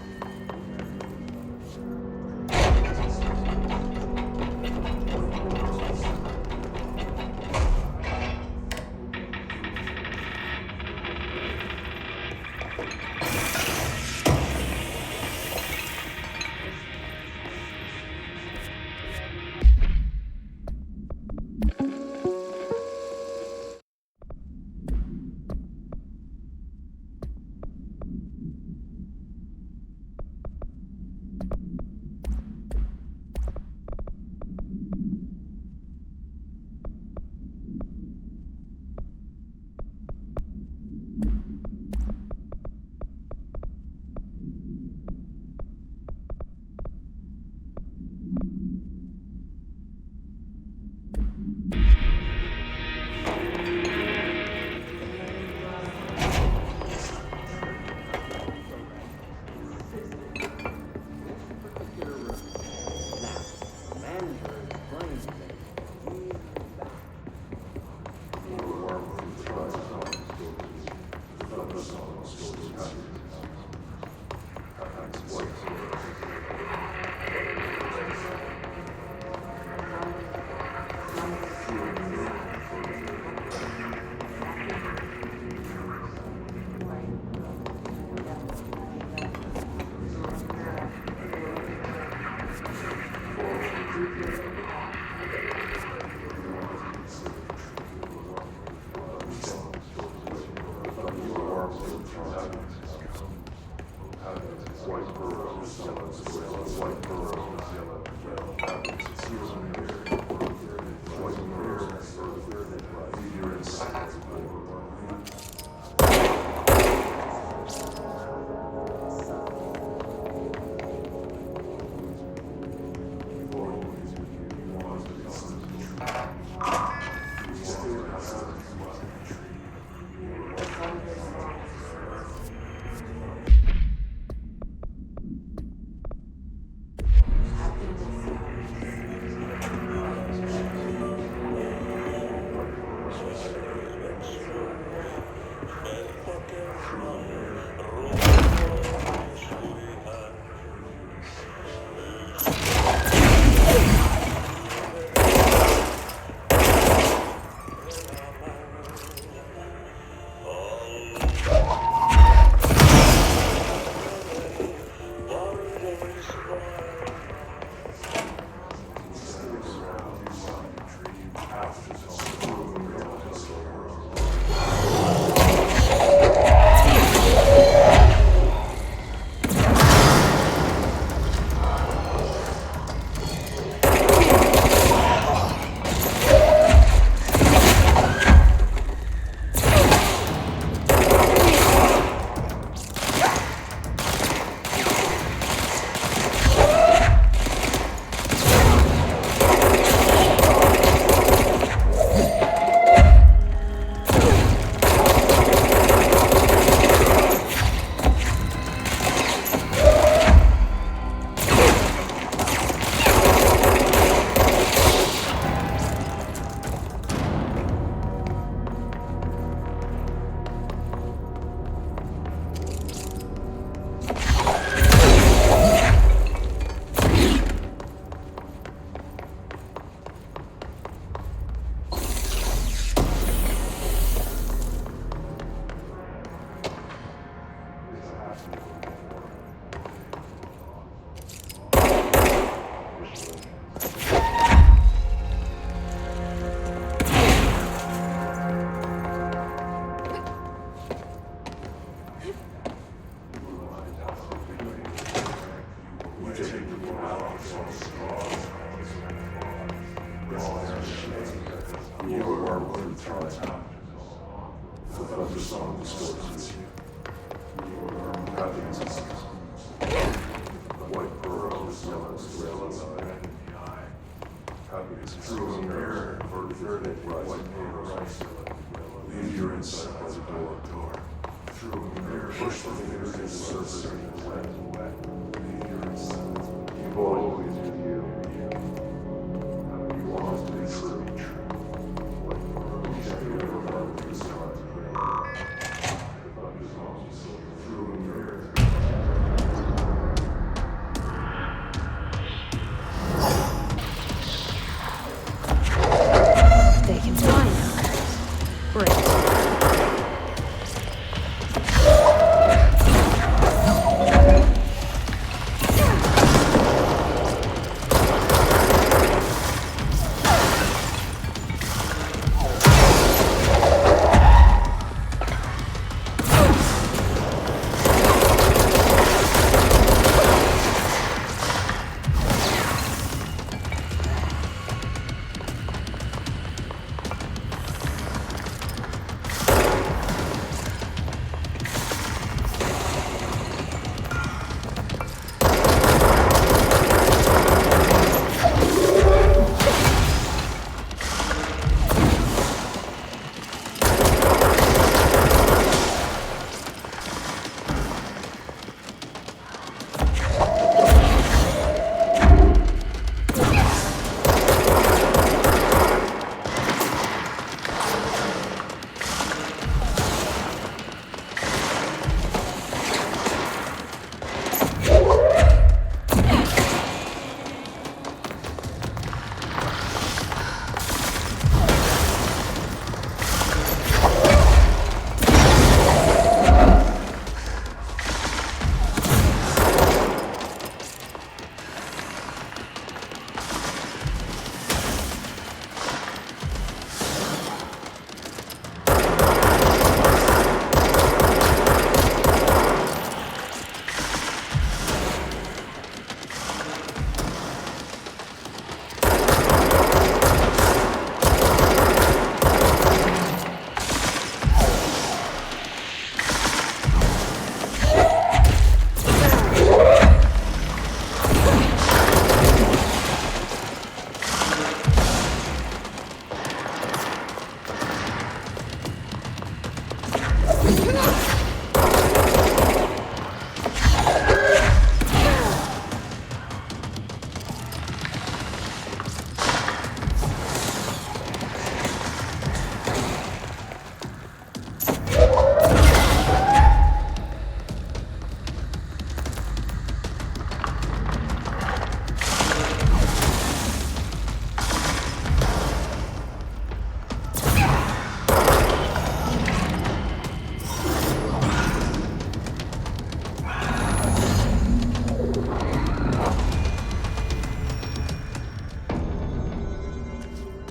They can fly now. Great.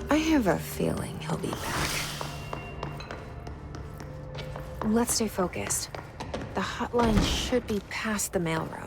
I have a feeling he'll be back. Let's stay focused. The hotline should be past the mailroom.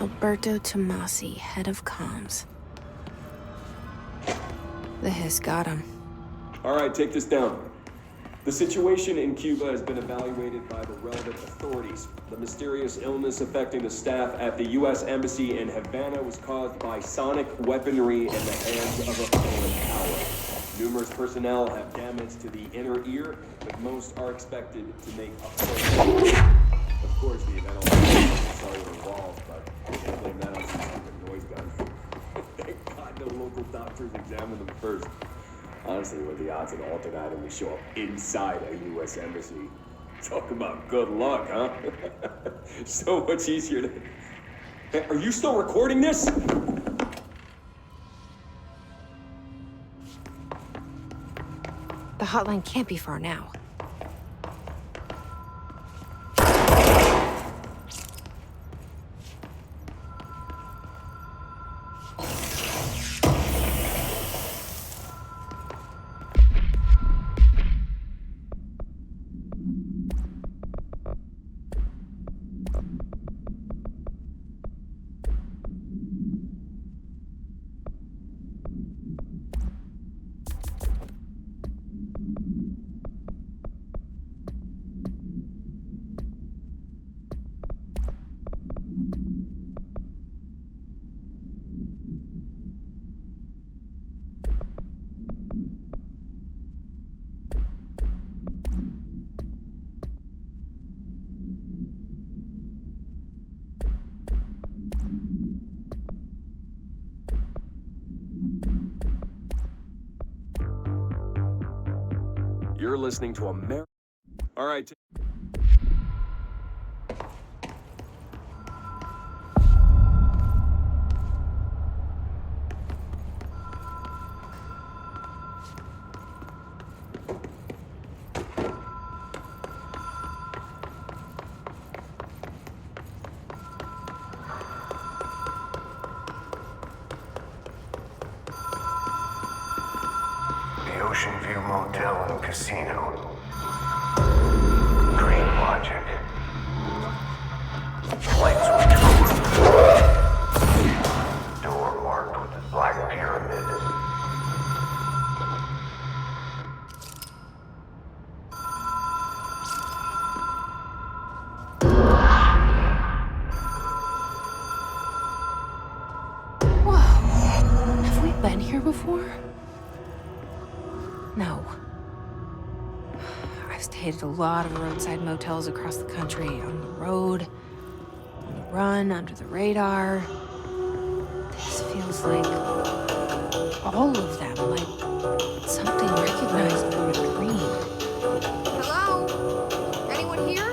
Alberto Tomasi, head of comms. The hiss got him. All right, take this down. The situation in Cuba has been evaluated by the relevant authorities. The mysterious illness affecting the staff at the U.S. Embassy in Havana was caused by sonic weaponry in the hands of a foreign power. Numerous personnel have damage to the inner ear, but most are expected to make a full. Of course, the event also has cellular involved, but you can't blame that on some stupid noise guns. Thank God the local doctors examined them first. Honestly, what are the odds an alternate item will show up inside a U.S. embassy? Talk about good luck, huh? So much easier to... Hey, are you still recording this? The hotline can't be far now. You're listening to America. All right. The Ocean View Motel and Casino. Green logic. Light switch. Door marked with the black pyramid. Whoa. Have we been here before? No. I've stayed at a lot of roadside motels across the country, on the road, on the run, under the radar. This feels like all of them, like something recognized from a dream. Hello? Anyone here?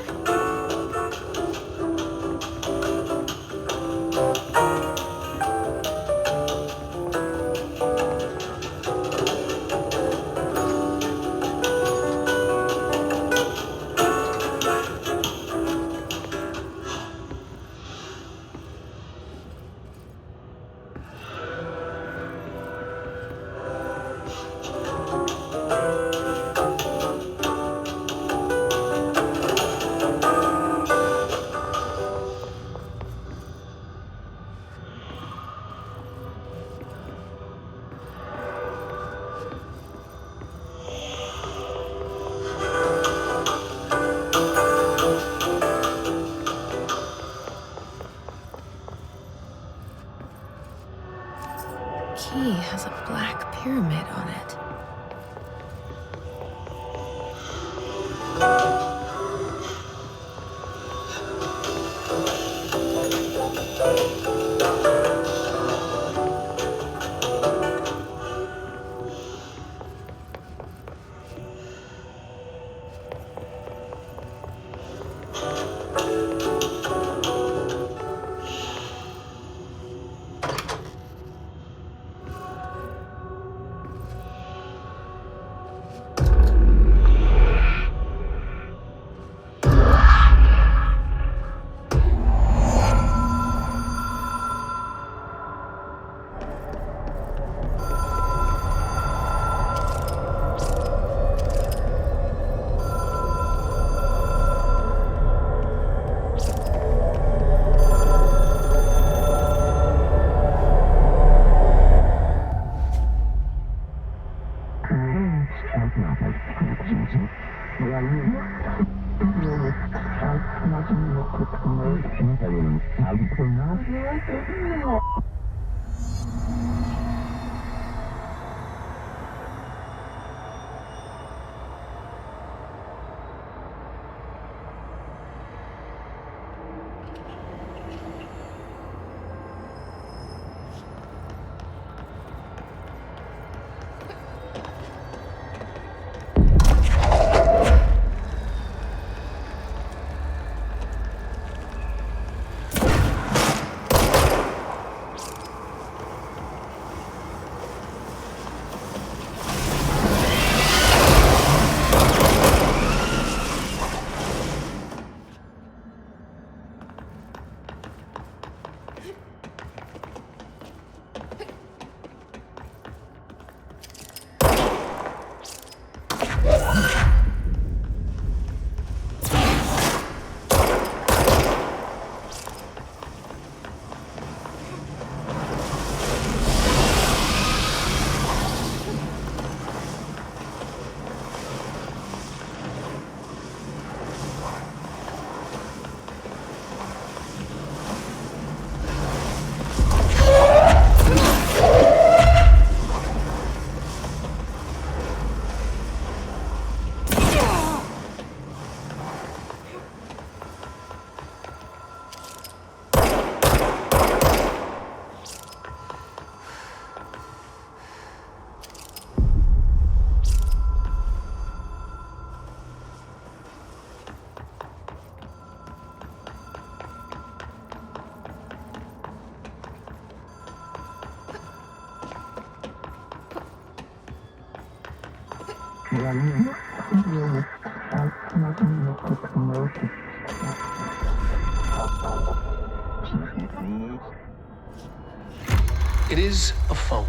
It is a phone.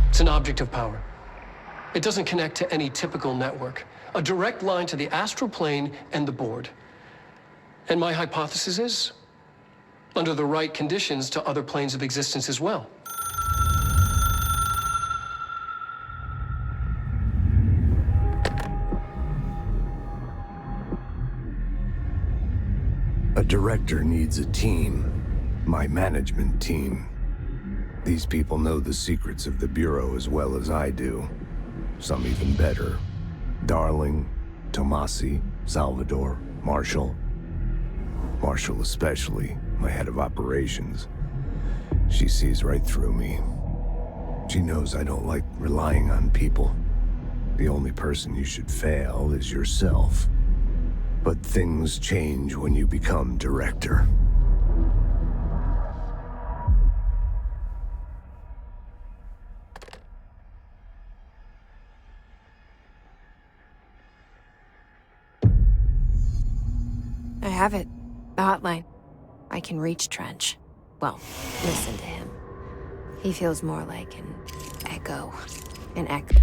It's an object of power. It doesn't connect to any typical network. A direct line to the astral plane and the board. And my hypothesis is, under the right conditions, to other planes of existence as well. A director needs a team. My management team. These people know the secrets of the Bureau as well as I do. Some even better. Darling, Tomasi, Salvador, Marshall. Marshall especially, my head of operations. She sees right through me. She knows I don't like relying on people. The only person you should fail is yourself. But things change when you become director. I have it. The hotline. I can reach Trench. Well, listen to him. He feels more like an echo. An echo.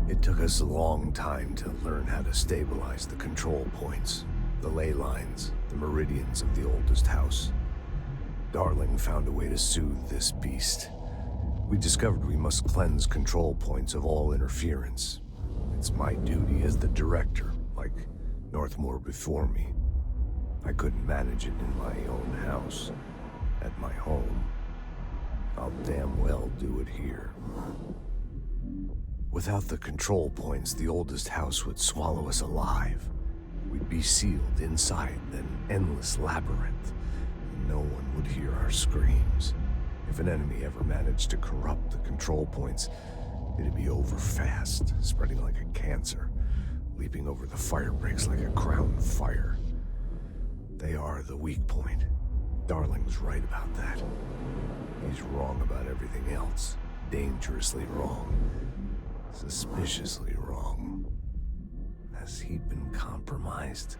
It took us a long time to learn how to stabilize the control points, the ley lines, the meridians of the oldest house. Darling found a way to soothe this beast. We discovered we must cleanse control points of all interference. It's my duty as the director, like Northmore before me. I couldn't manage it in my own house, at my home. I'll damn well do it here. Without the control points, the oldest house would swallow us alive. We'd be sealed inside an endless labyrinth, and no one would hear our screams. If an enemy ever managed to corrupt the control points, it'd be over fast, spreading like a cancer, leaping over the fire breaks like a crown fire. They are the weak point. Darling's right about that. He's wrong about everything else. Dangerously wrong. Suspiciously wrong. Has he been compromised?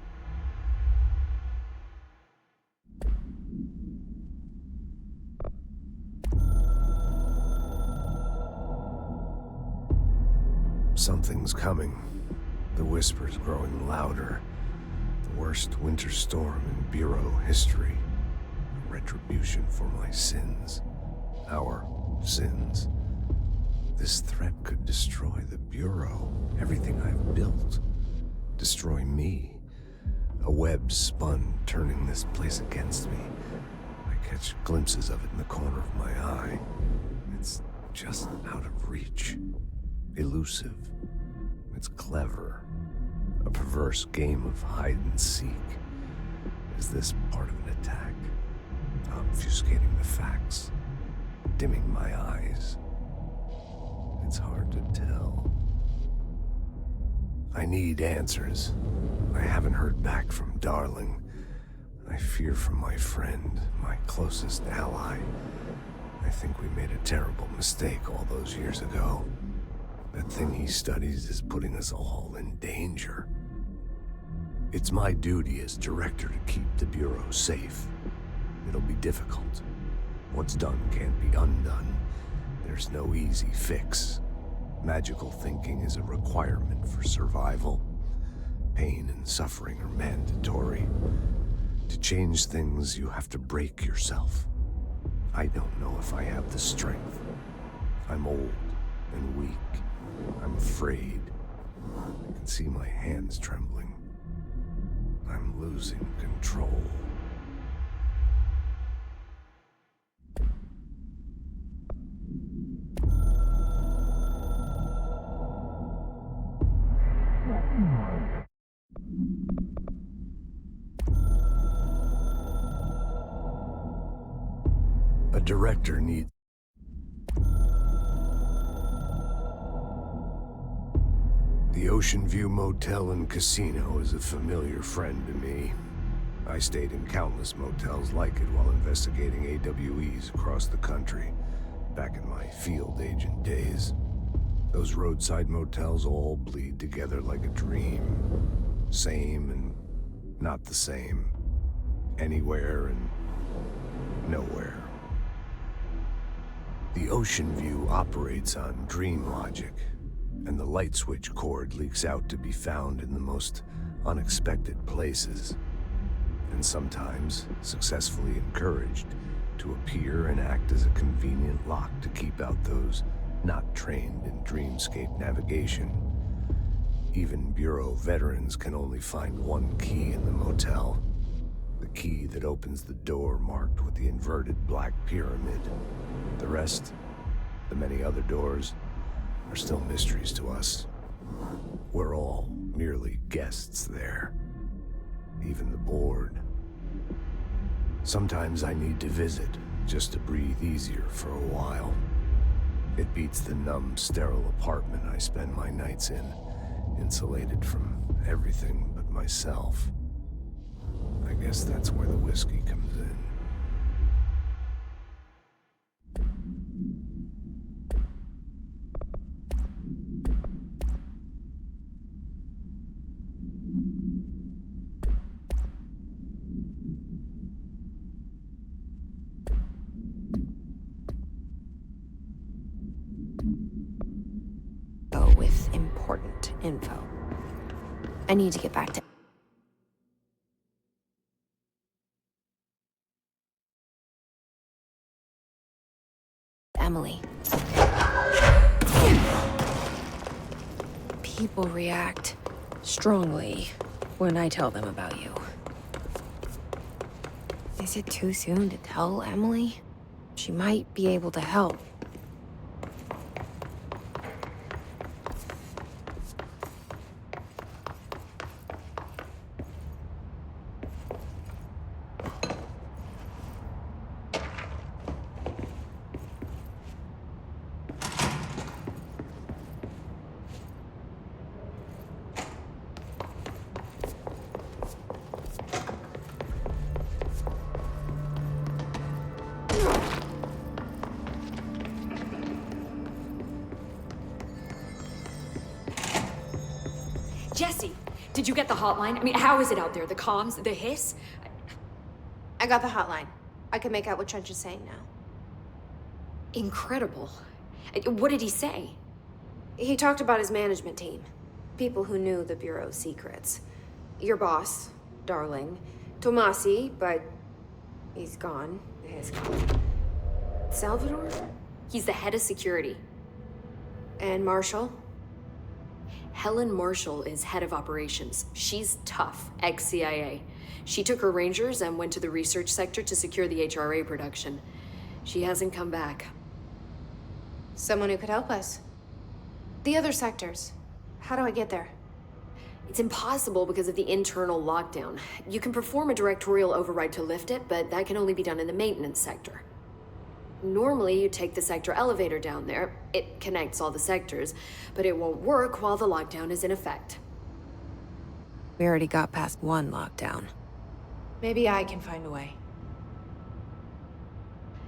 Something's coming. The whispers growing louder. The worst winter storm in Bureau history. A retribution for my sins. Our sins. This threat could destroy the Bureau, everything I've built. Destroy me. A web spun, turning this place against me. I catch glimpses of it in the corner of my eye. It's just out of reach. Elusive. It's clever. A perverse game of hide and seek. Is this part of an attack? Obfuscating the facts. Dimming my eyes. It's hard to tell. I need answers. I haven't heard back from Darling. I fear for my friend, my closest ally. I think we made a terrible mistake all those years ago. That thing he studies is putting us all in danger. It's my duty as director to keep the Bureau safe. It'll be difficult. What's done can't be undone. There's no easy fix. Magical thinking is a requirement for survival. Pain and suffering are mandatory. To change things, you have to break yourself. I don't know if I have the strength. I'm old and weak. I'm afraid. I can see my hands trembling. I'm losing control. A director needs... The Ocean View Motel and Casino is a familiar friend to me. I stayed in countless motels like it while investigating AWEs across the country, back in my field agent days. Those roadside motels all bleed together like a dream. Same and not the same. Anywhere and nowhere. The Ocean View operates on dream logic, and the light switch cord leaks out to be found in the most unexpected places, and sometimes successfully encouraged to appear and act as a convenient lock to keep out those not trained in dreamscape navigation. Even Bureau veterans can only find one key in the motel. The key that opens the door marked with the inverted black pyramid. The rest, the many other doors, are still mysteries to us. We're all merely guests there. Even the board. Sometimes I need to visit, just to breathe easier for a while. It beats the numb, sterile apartment I spend my nights in, insulated from everything but myself. I guess that's where the whiskey comes in. With important info. I need to get back to Emily. People react strongly when I tell them about you. Is it too soon to tell Emily? She might be able to help. Did you get the hotline? I mean, how is it out there? The comms, the hiss? I got the hotline. I can make out what Trench is saying now. Incredible. What did he say? He talked about his management team. People who knew the Bureau's secrets. Your boss, Darling. Tomasi, but he's gone. His gone. Salvador? He's the head of security. And Marshall? Helen Marshall is head of operations. She's tough, ex-CIA. She took her Rangers and went to the research sector to secure the HRA production. She hasn't come back. Someone who could help us. The other sectors. How do I get there? It's impossible because of the internal lockdown. You can perform a directorial override to lift it, but that can only be done in the maintenance sector. Normally, you take the sector elevator down there. It connects all the sectors, but it won't work while the lockdown is in effect. We already got past one lockdown. Maybe I can find a way.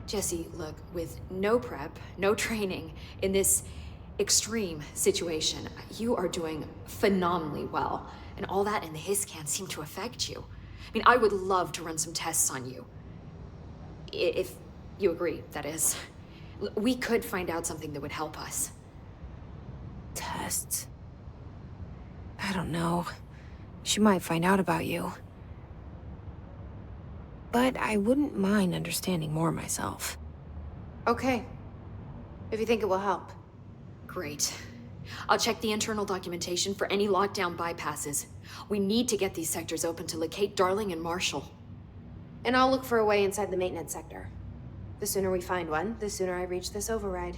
Jesse, look, with no prep, no training, in this extreme situation, you are doing phenomenally well. And all that and the hiss can't seem to affect you. I mean, I would love to run some tests on you. If you agree, that is. We could find out something that would help us. Tests? I don't know. She might find out about you. But I wouldn't mind understanding more myself. Okay. If you think it will help. Great. I'll check the internal documentation for any lockdown bypasses. We need to get these sectors open to locate Darling and Marshall. And I'll look for a way inside the maintenance sector. The sooner we find one, the sooner I reach this override.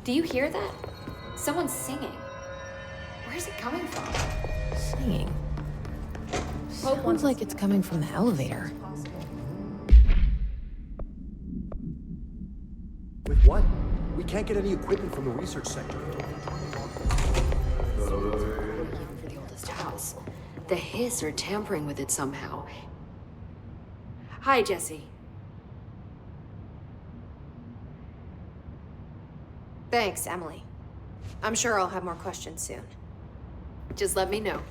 Do you hear that? Someone's singing. Where's it coming from? Singing? Sounds like it's coming from the elevator. With what? We can't get any equipment from the research sector. Even for the oldest house. The hiss are tampering with it somehow. Hi, Jesse. Thanks, Emily. I'm sure I'll have more questions soon. Just let me know.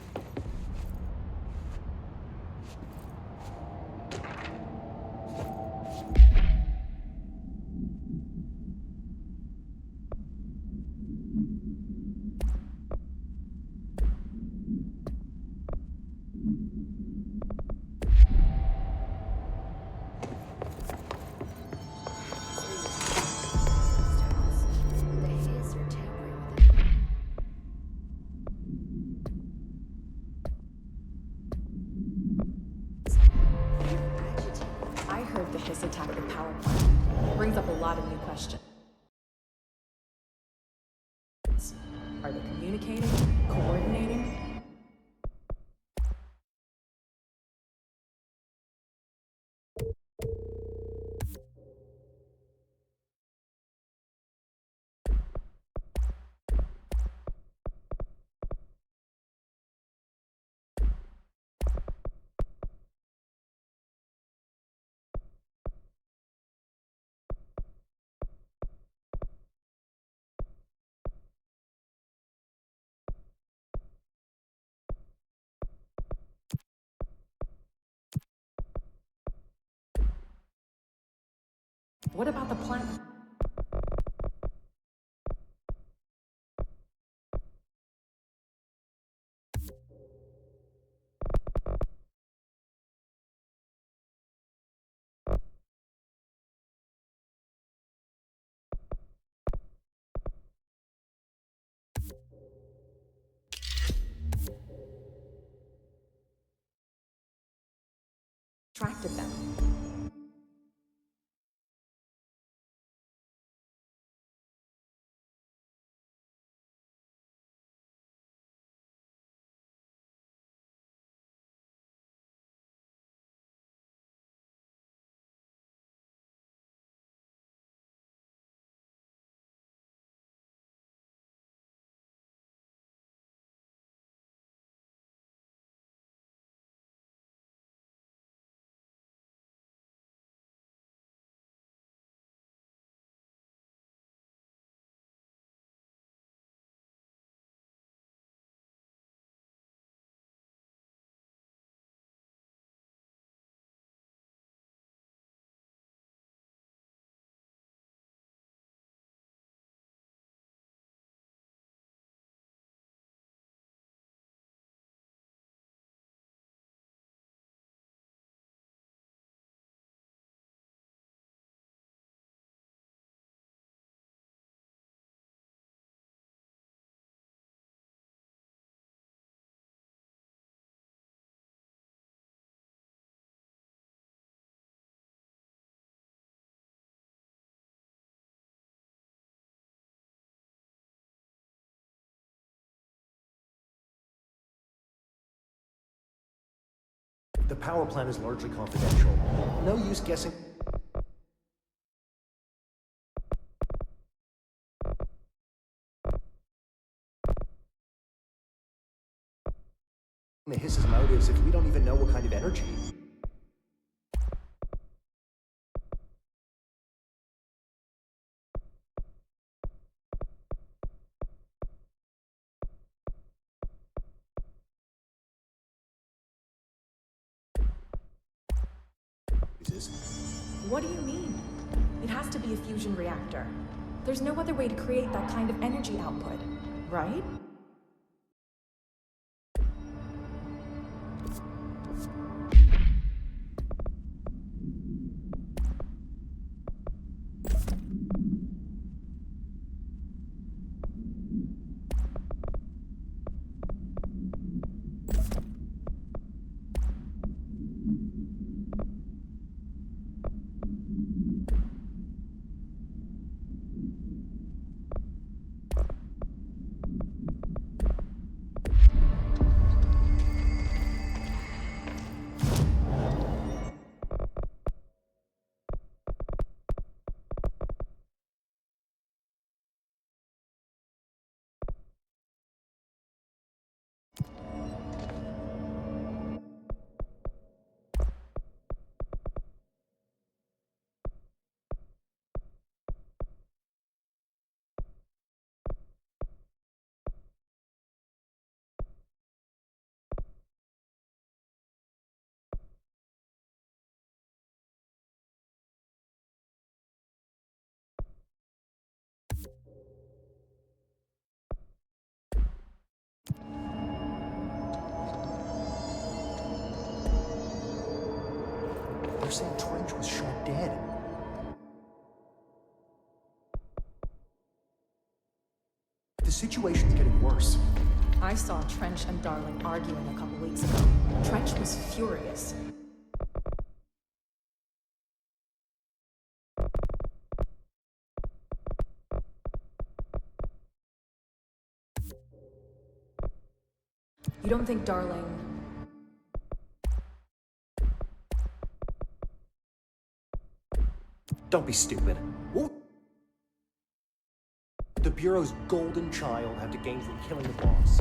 Attack the power plant. Brings up a lot of new questions. Are they communicating? Coordinating? What about the plan? Attracted them. The power plant is largely confidential. No use guessing. His motives if we don't even know what kind of energy. What do you mean? It has to be a fusion reactor. There's no other way to create that kind of energy output, right? They're saying Trench was shot dead. The situation's getting worse. I saw Trench and Darling arguing a couple weeks ago. Trench was furious. You don't think Darling... Don't be stupid. What would the Bureau's golden child have to gain from killing the boss?